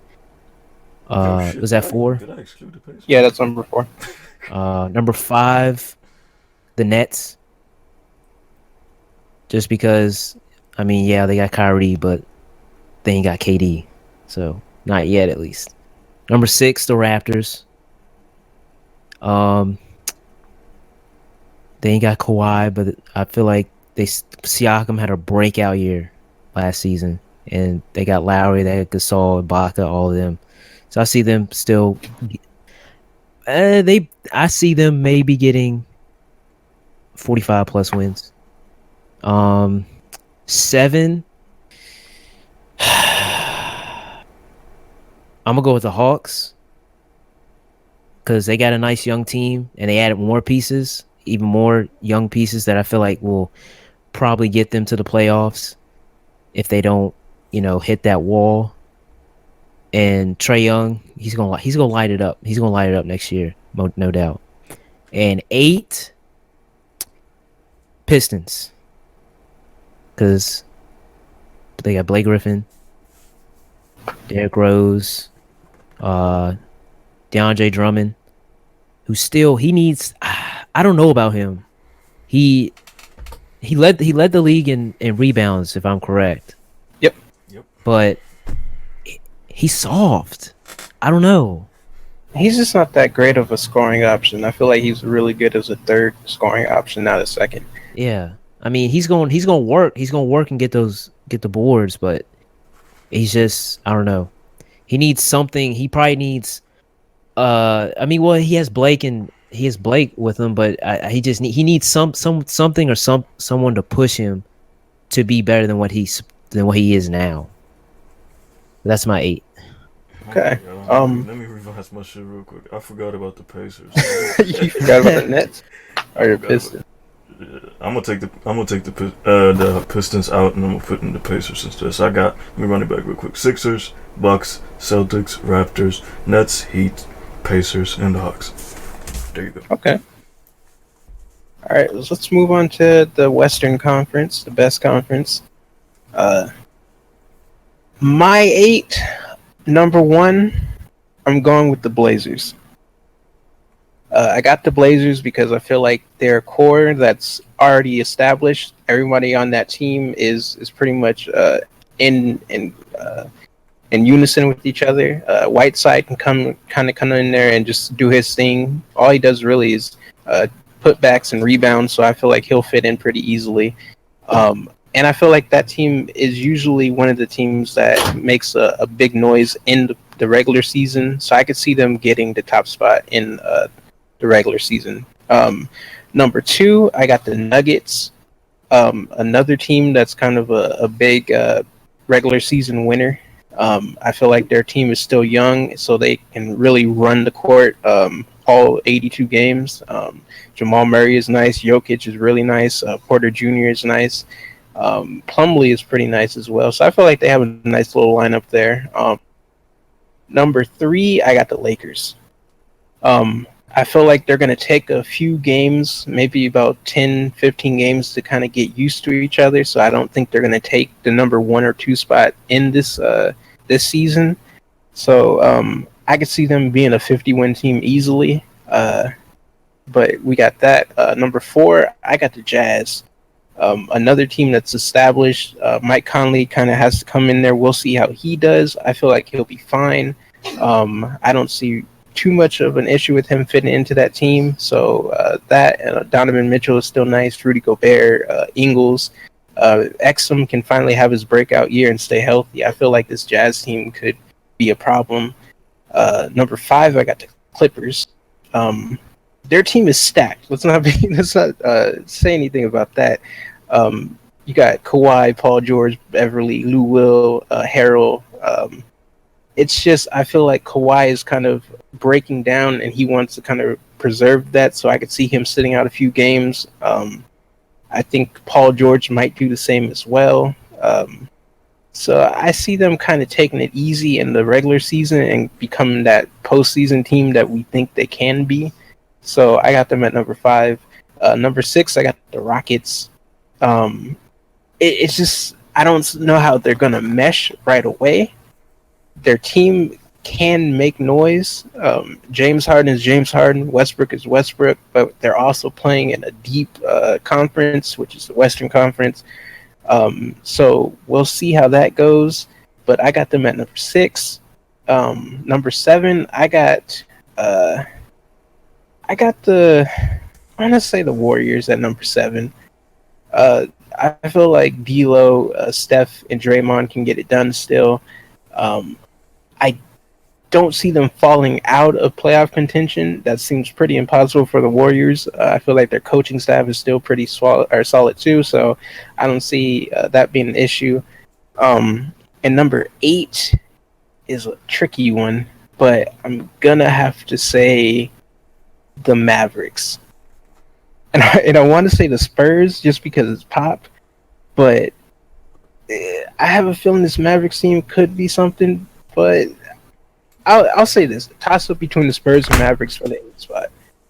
Was that 4? Did I exclude the Pacers? Yeah, that's number 4. Number 5, the Nets. Just because, they got Kyrie, but they ain't got KD. So, not yet, at least. Number 6, the Raptors. They ain't got Kawhi, but I feel like Siakam had a breakout year last season. And they got Lowry, they had Gasol, Ibaka, all of them. So I see them still. I see them maybe getting 45+ wins. 7. I'm gonna go with the Hawks because they got a nice young team and they added more pieces, even more young pieces that I feel like will probably get them to the playoffs. if they don't, hit that wall. And Trae Young, he's gonna light it up. He's gonna light it up next year, no doubt. And 8 Pistons, because they got Blake Griffin, Derrick Rose, DeAndre Drummond, who still he needs. I don't know about him. He led the league in rebounds, if I'm correct. Yep. But he's soft. I don't know. He's just not that great of a scoring option. I feel like he's really good as a third scoring option, not a second. Yeah, I mean he's going to work. He's going to work and get the boards, but he's just, I don't know. He needs something. He probably needs. He has Blake with him, but he needs something or someone to push him to be better than what he is now. That's my 8. Okay. Let me revise my shit real quick. I forgot about the Pacers. You forgot about the Nets or your Pistons? I'm gonna take the Pistons out, and I'm gonna put in the Pacers instead. So let me run it back real quick. Sixers, Bucks, Celtics, Raptors, Nets, Heat, Pacers, and the Hawks. There you go. Okay. All right, let's move on to the Western Conference, the best conference. My 8, number 1, I'm going with the Blazers. I got the Blazers because I feel like their core that's already established. Everybody on that team is pretty much in unison with each other. Whiteside can come in there and just do his thing. All he does really is putbacks and rebounds, so I feel like he'll fit in pretty easily. And I feel like that team is usually one of the teams that makes a big noise in the regular season, so I could see them getting the top spot in the regular season. Number 2, I got the Nuggets, another team that's kind of a big regular season winner. I feel like their team is still young, so they can really run the court all 82 games. Jamal Murray is nice. Jokic is really nice. Porter Jr. is nice. Plumlee is pretty nice as well. So I feel like they have a nice little lineup there. Number 3, I got the Lakers. I feel like they're going to take a few games, maybe about 10, 15 games to kind of get used to each other. So I don't think they're going to take the number 1 or 2 spot in this season. So I could see them being a 50-win team easily. But we got that. Number 4, I got the Jazz. Another team that's established. Mike Conley kind of has to come in there. We'll see how he does. I feel like he'll be fine. I don't see too much of an issue with him fitting into that team. So Donovan Mitchell is still nice. Rudy Gobert, Ingles, Exum can finally have his breakout year and stay healthy. I feel like this Jazz team could be a problem. Number 5, I got the Clippers. Their team is stacked. Let's not say anything about that. You got Kawhi, Paul George, Beverly, Lou Will, Harrell. It's just I feel like Kawhi is kind of breaking down, and he wants to kind of preserve that. So I could see him sitting out a few games. I think Paul George might do the same as well. So I see them kind of taking it easy in the regular season and becoming that postseason team that we think they can be. So I got them at number 5. Number 6, I got the Rockets. It's just I don't know how they're gonna mesh right away. Their team can make noise. James Harden is James Harden. Westbrook is Westbrook, but they're also playing in a deep conference, which is the Western Conference. So we'll see how that goes. But I got them at number 6. Number 7, I got I'm gonna say the Warriors at number 7. I feel like D'Lo, Steph, and Draymond can get it done still. I don't see them falling out of playoff contention. That seems pretty impossible for the Warriors. I feel like their coaching staff is still pretty solid too, so I don't see that being an issue. And number 8 is a tricky one, but I'm gonna have to say the Mavericks. And I want to say the Spurs just because it's Pop, but I have a feeling this Mavericks team could be something, but I'll say this: toss up between the Spurs and Mavericks for the 8th spot.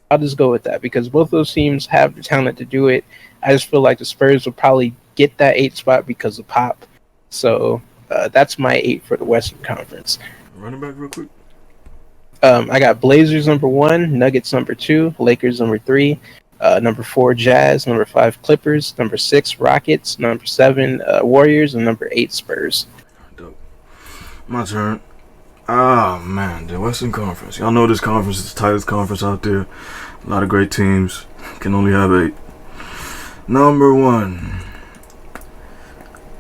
I'll just go with that because both those teams have the talent to do it. I just feel like the Spurs will probably get that 8th spot because of Pop. So that's my 8 for the Western Conference. Running back real quick. I got Blazers number 1, Nuggets number 2, Lakers number 3, number 4 Jazz, number 5 Clippers, number 6 Rockets, number 7 Warriors, and number 8 Spurs. Dope. My turn. Ah, man, the Western Conference. Y'all know this conference is the tightest conference out there. A lot of great teams. Can only have 8. Number 1.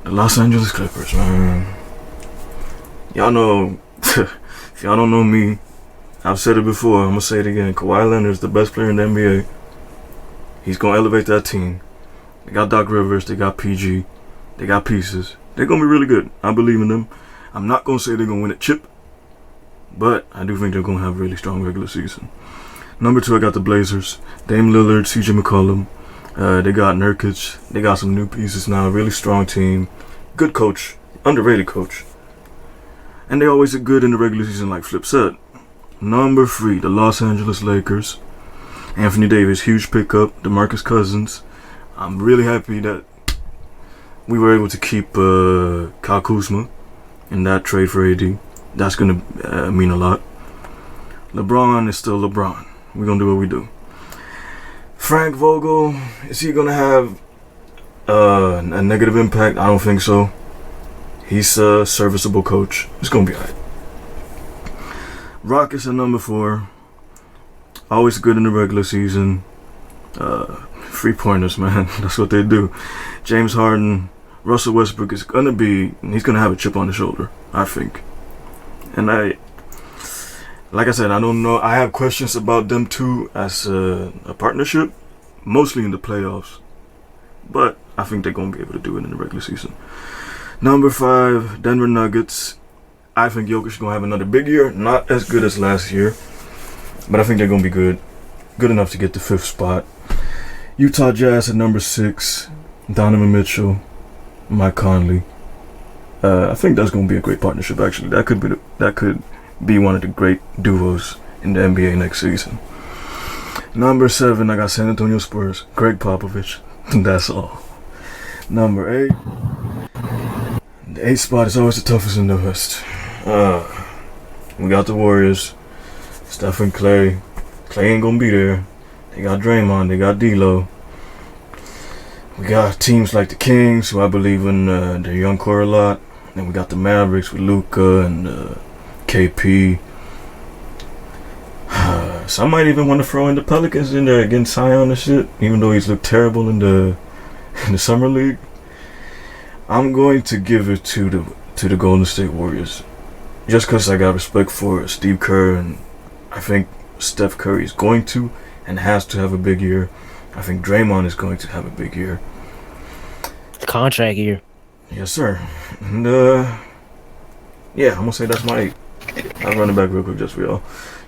The Los Angeles Clippers, man. Y'all know, if y'all don't know me, I've said it before, I'm going to say it again. Kawhi Leonard is the best player in the NBA. He's going to elevate that team. They got Doc Rivers, they got PG, they got pieces. They're going to be really good. I believe in them. I'm not going to say they're going to win a chip, but I do think they're going to have a really strong regular season. Number 2, I got the Blazers. Dame Lillard, CJ McCollum. They got Nurkic. They got some new pieces now. Really strong team. Good coach. Underrated coach. And they always are good in the regular season, like Flip said. Number 3, the Los Angeles Lakers. Anthony Davis, huge pickup. DeMarcus Cousins. I'm really happy that we were able to keep Kyle Kuzma in that trade for AD. That's going to mean a lot. LeBron is still LeBron. We're going to do what we do. Frank Vogel, is he going to have a negative impact? I don't think so. He's a serviceable coach. It's going to be alright. Rockets at number 4. Always good in the regular season. 3-pointers, man. That's what they do. James Harden, Russell Westbrook is going to be, he's going to have a chip on his shoulder, I think. And like I said, I don't know. I have questions about them two as a partnership, mostly in the playoffs. But I think they're going to be able to do it in the regular season. Number 5, Denver Nuggets. I think Jokic is going to have another big year. Not as good as last year, but I think they're going to be good. Good enough to get the 5th spot. Utah Jazz at number 6. Donovan Mitchell, Mike Conley. I think that's going to be a great partnership, actually. That could be one of the great duos in the NBA next season. Number 7, I got San Antonio Spurs. Greg Popovich. That's all. Number 8. The 8th spot is always the toughest in the West. We got the Warriors. Steph and Clay. Clay ain't gonna be there. They got Draymond. They got D'Lo. We got teams like the Kings, who I believe in their young core a lot. And we got the Mavericks with Luka and KP. Some might even want to throw in the Pelicans in there against Zion and shit, even though he's looked terrible in the summer league. I'm going to give it to the Golden State Warriors, just because I got respect for Steve Kerr, and I think Steph Curry is going to and has to have a big year. I think Draymond is going to have a big year. Contract year. Yes, sir. And yeah, I'm gonna say that's my 8. I'll run it back real quick just for y'all.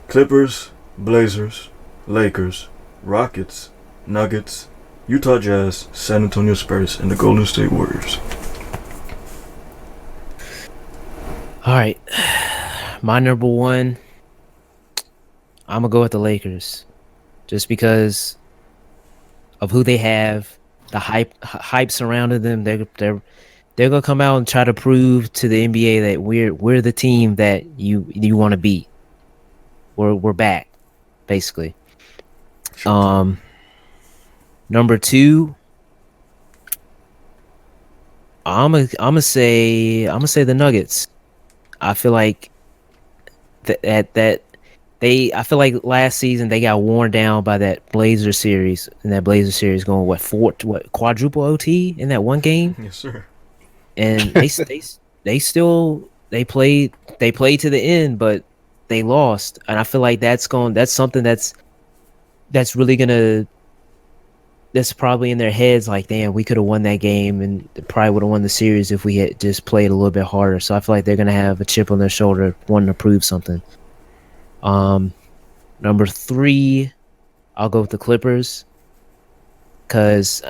Clippers, Blazers, Lakers, Rockets, Nuggets, Utah Jazz, San Antonio Spurs, and the Golden State Warriors. Alright. My number 1, I'm gonna go with the Lakers. Just because of who they have, the hype surrounding them. They're gonna come out and try to prove to the NBA that we're the team that you want to beat. We're back, basically. Number 2, I'm gonna say the Nuggets. I feel like I feel like last season they got worn down by that Blazer series, and that Blazer series going quadruple OT in that one game. Yes, sir. And they played to the end, but they lost. And I feel like that's something that's really gonna, that's probably in their heads, like, damn, we could have won that game and probably would have won the series if we had just played a little bit harder. So I feel like they're gonna have a chip on their shoulder, wanting to prove something. Number 3, I'll go with the Clippers, because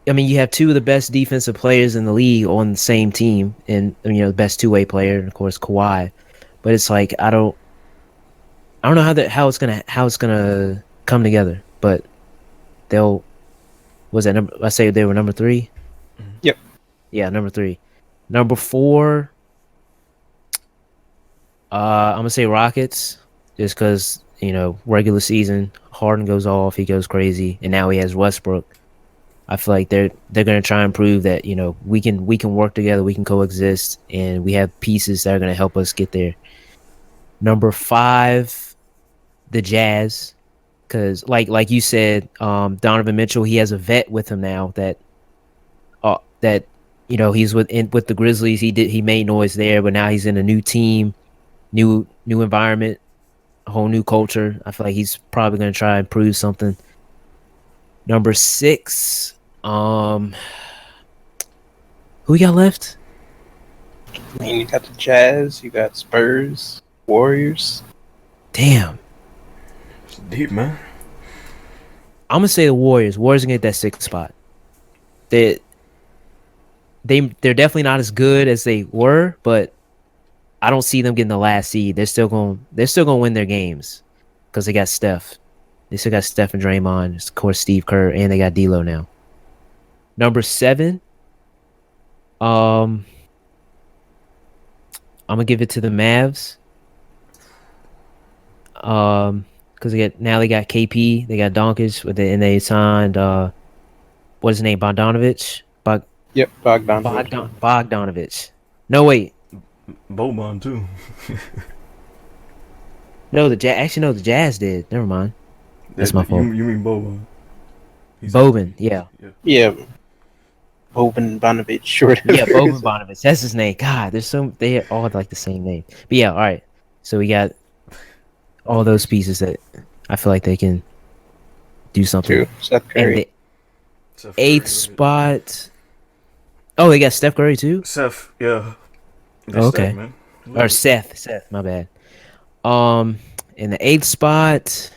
I mean, you have two of the best defensive players in the league on the same team, and the best two-way player, and of course Kawhi. But it's like I don't know how it's gonna come together. But they'll was that number? I say they were number 3. Yep. Yeah, number 3. Number 4. I'm gonna say Rockets, just because regular season Harden goes off, he goes crazy, and now he has Westbrook. I feel like they're gonna try and prove that we can work together, we can coexist, and we have pieces that are gonna help us get there. Number 5, the Jazz, because like you said, Donovan Mitchell, he has a vet with him now that he's with the Grizzlies. He made noise there, but now he's in a new team, new environment, a whole new culture. I feel like he's probably gonna try and prove something. Number 6, who we got left? I mean, you got the Jazz, you got Spurs, Warriors. Damn, It's deep, man. I'm gonna say the Warriors. Warriors gonna get that 6th spot. They're definitely not as good as they were, but I don't see them getting the last seed. They're still gonna win their games because they got Steph. They still got Steph and Draymond, of course, Steve Kerr, and they got D'Lo now. Number 7, I'm gonna give it to the Mavs. Because they got KP, they got Doncic and they signed what's his name, Bogdanovich. Yep, Bogdanovich. Bogdanovich. No, wait. Boban too. No, the Jazz did. Never mind. That's my fault. You mean Boban? Boban, yeah. Yeah. Boban, short. Yeah, Boban Bogdanovich. That's his name. God, they all have like the same name. But yeah, all right. So we got all those pieces that I feel like they can do something. True. Seth Curry. And the 8th spot. Oh, they got Steph Curry too? Seth, yeah. Oh, okay. Steph, man. Or Seth, my bad. In the 8th spot.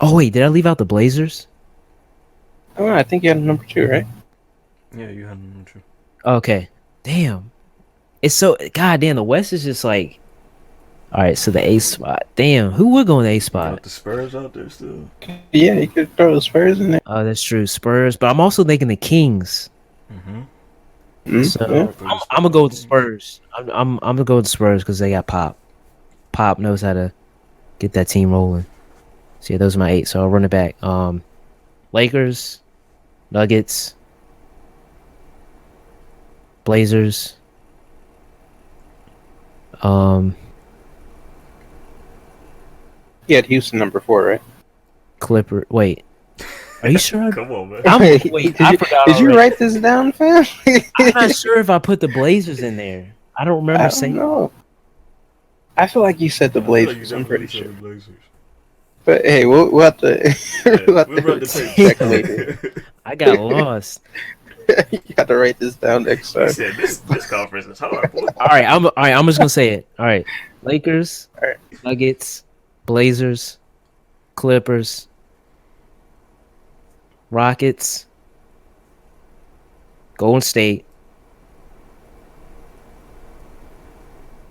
Oh wait, did I leave out the Blazers? Oh, I think you had number 2, right? Yeah, you had number 2. Okay. Damn. It's so goddamn. The West is just like. All right, so the 8th spot. Damn, who would go in the 8th spot? Got the Spurs out there still. Yeah, you could throw the Spurs in there. Oh, that's true, Spurs. But I'm also thinking the Kings. So Yeah. I'm gonna go with the Spurs. I'm gonna go with the Spurs because they got Pop. Pop knows how to get that team rolling. So yeah, those are my 8. So I'll run it back. Lakers, Nuggets, Blazers. You had Houston number 4, right? Clipper. Wait, are you sure? Come on, man. Wait, I forgot. Did you already. write this down, fam? I'm not sure if I put the Blazers in there. I don't remember saying. No. I feel like you said the I feel like Blazers. you I'm pretty definitely said sure. the Blazers. But hey, we'll have to. We'll have We're about to to check later. I got lost. You got to write this down next He time. said this conference is hard, boy. All right, I'm just gonna say it. All right, Lakers, All right. Nuggets, Blazers, Clippers, Rockets, Golden State.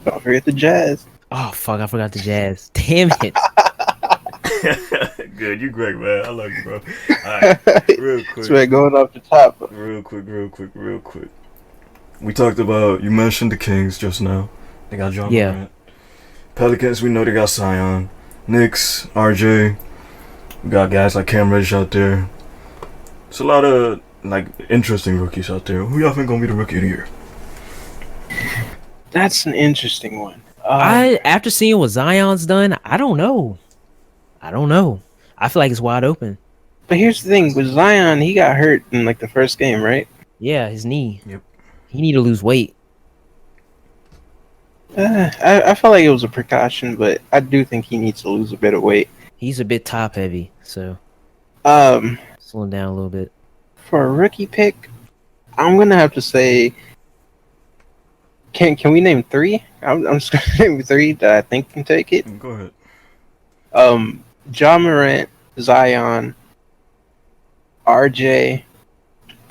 Don't forget the Jazz. Oh fuck, I forgot the Jazz. Damn it. Good, you great, man. I love you, bro. Alright, real quick. So we're going off the top. Real quick. We talked about, you mentioned the Kings just now. They got John Morant. Pelicans, we know they got Zion. Knicks, RJ. We got guys like Cam Reddish out there. It's a lot of like interesting rookies out there. Who y'all think gonna be the rookie of the year? That's an interesting one. After seeing what Zion's done, I don't know. I feel like it's wide open. But here's the thing with Zion, he got hurt in like the first game, right? Yeah, his knee. Yep. He need to lose weight. I felt like it was a precaution, but I do think he needs to lose a bit of weight. He's a bit top heavy, so Um, slow him down a little bit. for a rookie pick, I'm gonna have to say Can we name three? I'm just gonna name three that I think can take it. Go ahead. Ja Morant, Zion, RJ.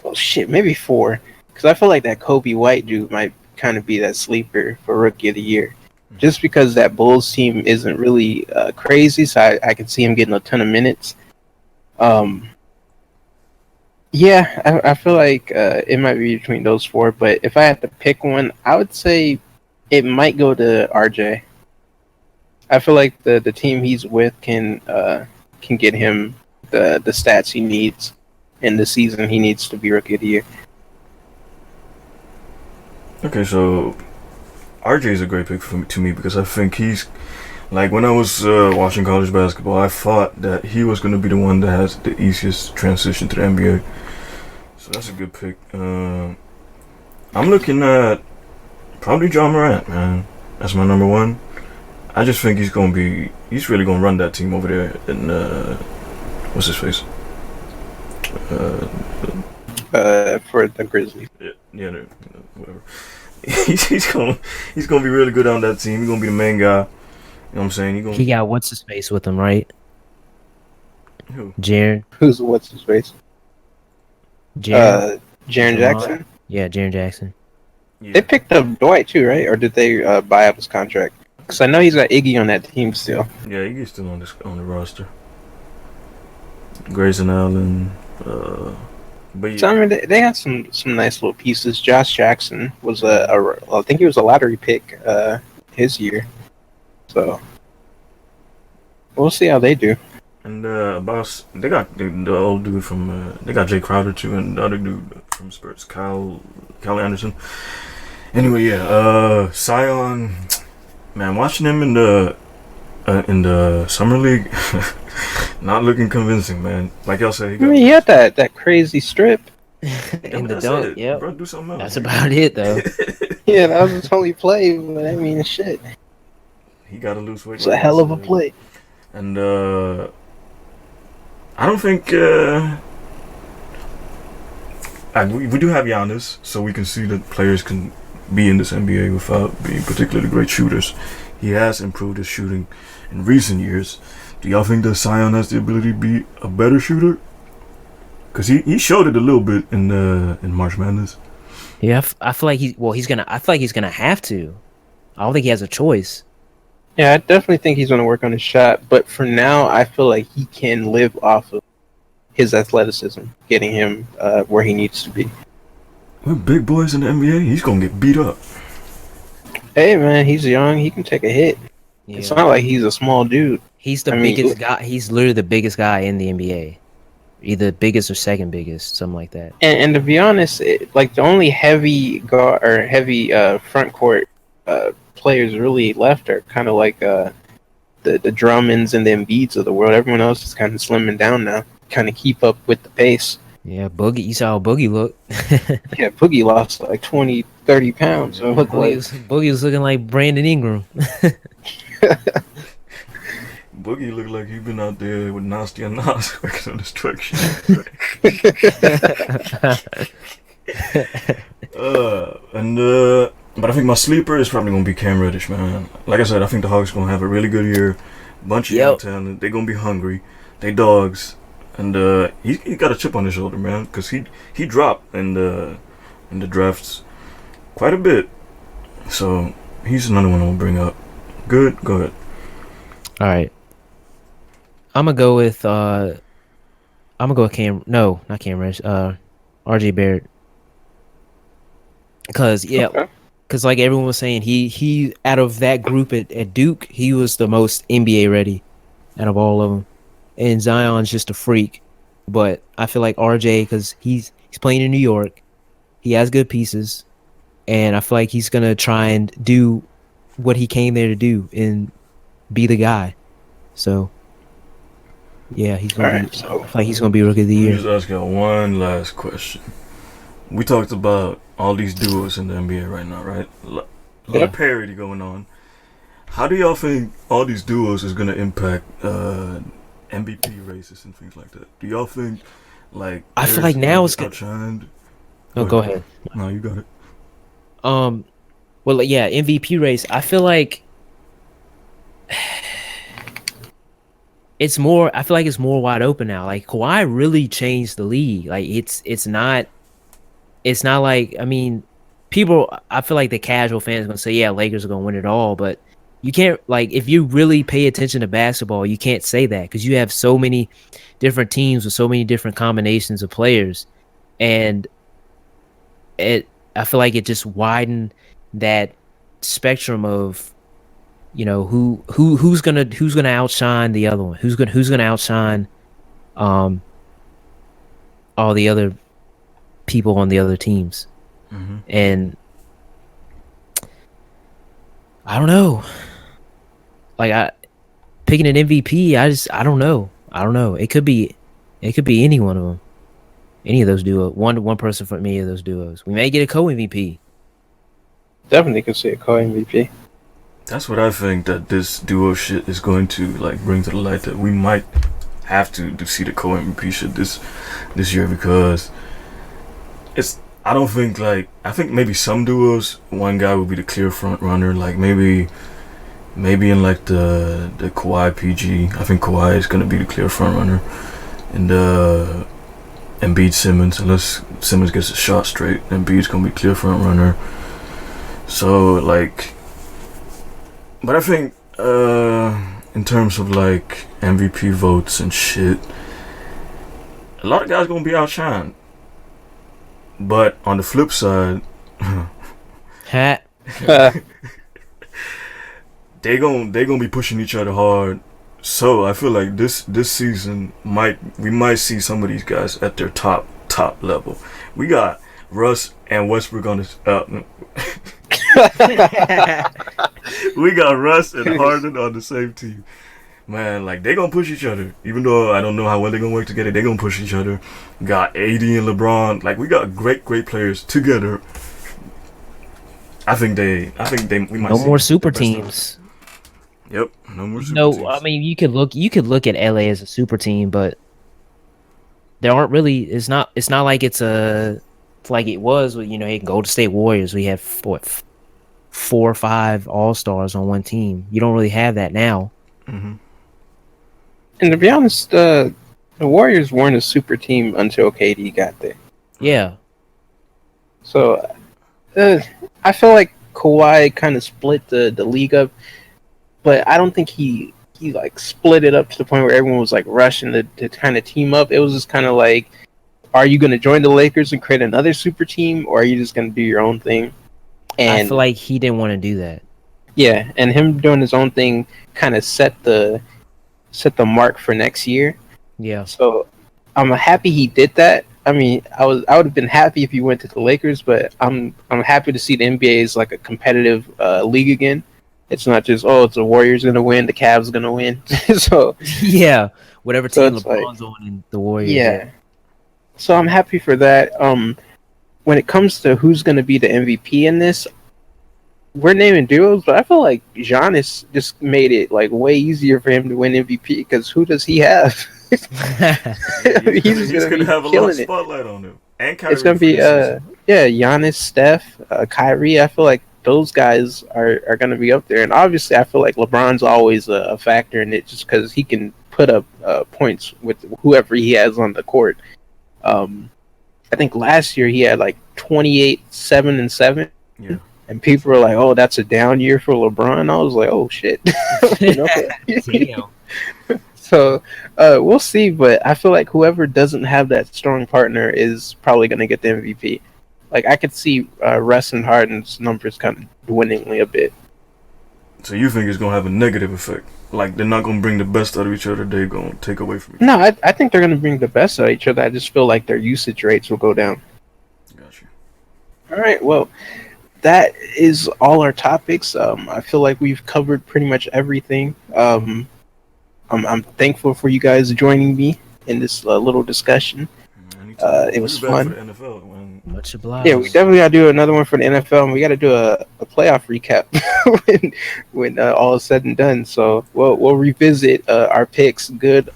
Oh shit, maybe four. Because I feel like that Kobe White dude might kind of be that sleeper for Rookie of the Year. Just because that Bulls team isn't really crazy, so I can see him getting a ton of minutes. Yeah, I feel like it might be between those four, but if I had to pick one, I would say it might go to RJ. I feel like the team he's with can get him the stats he needs in the season he needs to be Rookie of the Year. Okay, so RJ is a great pick to me because I think he's like when I was watching college basketball, I thought that he was going to be the one that has the easiest transition to the NBA. So that's a good pick. I'm looking at probably Ja Morant, man. That's my number one. I just think he's really gonna run that team over there in what's his face? For the Grizzlies. Yeah, whatever. he's gonna be really good on that team. He's gonna be the main guy. You know what I'm saying? He got what's his face with him, right? Who? Jaren. What's his face? Jaren. Jaren Jackson. Yeah, Jaren Jackson. Yeah. They picked up Dwight too, right? Or did they buy up his contract? Because I know he's got Iggy on that team still. Yeah, he's still on the roster. Grayson Allen. But yeah. So I mean, they had some nice little pieces. Josh Jackson was I think he was a lottery pick his year. So we'll see how they do. And they got the old dude from they got Jay Crowder too, and the other dude from Spurs, Kyle Anderson. Anyway, yeah, Zion, man, watching him in the summer league, not looking convincing, man. Like y'all say, He had that crazy strip. In the dunk, yeah. Bro, do something else. That's about it, though. Yeah, that was his only play, but I mean, shit. He got to lose weight. It's a hell of a play. And I don't think we do have Giannis, so we can see that players can be in this NBA without being particularly great shooters. He has improved his shooting in recent years. Do y'all think that Zion has the ability to be a better shooter? Because he showed it a little bit in March Madness. Yeah, I feel like he's gonna have to. I don't think he has a choice. Yeah, I definitely think he's going to work on his shot, but for now, I feel like he can live off of his athleticism, getting him where he needs to be. We're big boys in the NBA. He's going to get beat up. Hey, man, he's young. He can take a hit. Yeah. It's not like he's a small dude. He's the biggest guy. He's literally the biggest guy in the NBA. Either biggest or second biggest, something like that. And to be honest, like the only heavy guard or heavy front court players really left are kind of like the Drummonds and the Embiids of the world. Everyone else is kind of slimming down now, kind of keep up with the pace. Yeah, Boogie. You saw how Boogie look. Yeah, Boogie lost like 20, 30 pounds. So Boogie was looking like Brandon Ingram. Boogie looked like he'd been out there with Nasty and Nas working on destruction. But I think my sleeper is probably gonna be Cam Reddish, man. Like I said, I think the Hawks gonna have a really good year. Bunch of young talent. They're gonna be hungry. They dogs, and he got a chip on his shoulder, man, because he dropped in the drafts quite a bit. So he's another one I'll bring up. Good, go ahead. All right, I'm gonna go with Cam. No, not Cam Reddish. RJ Barrett. Because like everyone was saying, he out of that group at Duke, he was the most NBA ready out of all of them. And Zion's just a freak, but I feel like RJ, because he's playing in New York, he has good pieces, and I feel like he's gonna try and do what he came there to do and be the guy. So yeah, he's gonna be. I feel like he's gonna be Rookie of the Year. Just ask you one last question. We talked about all these duos in the NBA right now, right? A lot of parity going on. How do y'all think all these duos is going to impact MVP races and things like that? Do y'all think, like... I feel like now it's outshined? Oh, go ahead. No, you got it. Well, yeah, MVP race. I feel like it's more. I feel like it's more wide open now. Like Kawhi really changed the league. Like it's not. It's not like, I mean, people. I feel like the casual fans gonna say, yeah, Lakers are gonna win it all, but you can't, like, if you really pay attention to basketball, you can't say that because you have so many different teams with so many different combinations of players, and it. I feel like it just widened that spectrum of, who's gonna outshine the other one, who's gonna outshine um all the other people on the other teams. Mm-hmm. And I don't know. Like, picking an MVP, I don't know. I don't know. It could be any one of them. Any of those duos. One person from any of those duos. We may get a co-MVP. Definitely could see a co-MVP. That's what I think that this duo shit is going to like bring to the light, that we might have to see the co-MVP shit this year, because it's. I don't think, like, I think maybe some duos one guy would be the clear front runner, like maybe in like the Kawhi PG. I think Kawhi is gonna be the clear front runner, and Embiid Simmons, unless Simmons gets a shot straight, Embiid's gonna be clear front runner. So like, but I think in terms of like MVP votes and shit, a lot of guys gonna be outshined. But on the flip side, they gonna be pushing each other hard. So I feel like this season we might see some of these guys at their top level. We got Russ and Westbrook on this. We got Russ and Harden on the same team. Man, like, they gonna push each other. Even though I don't know how well they gonna work together, they gonna push each other. Got AD and LeBron. Like, we got great players together. I think we might. No more super teams. Yep, no more super teams. No, I mean, you could look at LA as a super team, but there aren't really. It's not like it's like it was with, Golden State Warriors. We had 4 or 5 All-Stars on one team. You don't really have that now. Mm-hmm. And to be honest, the Warriors weren't a super team until KD got there. Yeah. So I feel like Kawhi kind of split the league up, but I don't think he like split it up to the point where everyone was like rushing to kind of team up. It was just kind of like, are you going to join the Lakers and create another super team, or are you just going to do your own thing? And I feel like he didn't want to do that. Yeah, and him doing his own thing kind of set the mark for next year. Yeah. So I'm happy he did that. I mean, I would have been happy if he went to the Lakers, but I'm happy to see the NBA is like a competitive league again. It's not just, it's the Warriors gonna win, the Cavs gonna win. So yeah, whatever team LeBron's like, on in the Warriors. Yeah. So I'm happy for that. When it comes to who's gonna be the MVP in this, we're naming duos, but I feel like Giannis just made it like way easier for him to win MVP, because who does he have? He's gonna have a lot of spotlight on him. And Kyrie, it's gonna be Giannis, Steph, Kyrie. I feel like those guys are gonna be up there, and obviously I feel like LeBron's always a factor in it, just because he can put up points with whoever he has on the court. I think last year he had like 28, 7, and 7. Yeah. And people were like, "Oh, that's a down year for LeBron." I was like, "Oh shit." So we'll see, but I feel like whoever doesn't have that strong partner is probably going to get the MVP. Like, I could see Russ and Harden's numbers kind of dwindling a bit. So you think it's going to have a negative effect? Like, they're not going to bring the best out of each other, they're going to take away from each other? No, I think they're going to bring the best out of each other. I just feel like their usage rates will go down. Gotcha. All right, well, that is all our topics. I feel like we've covered pretty much everything. I'm thankful for you guys joining me in this little discussion. It was fun. For the NFL, Much obliged. Yeah, we definitely got to do another one for the NFL, and we got to do a playoff recap when all is said and done. So we'll revisit our picks. Good,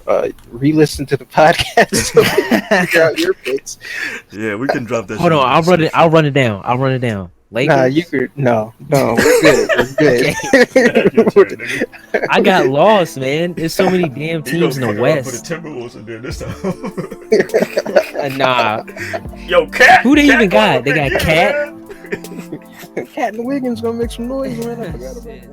re-listen to the podcast so figure out your picks. Yeah, we can drop that. Hold on, I'll run it down. Lakers. Nah, you could no. We're good. We're good. I got lost, man. There's so many damn teams in the West. Put the Timberwolves in there this time. Nah. Yo, Cat. Who they Cat even got? They going got up Cat. again, man. Cat and Wiggins gonna make some noise, man. I forgot about that.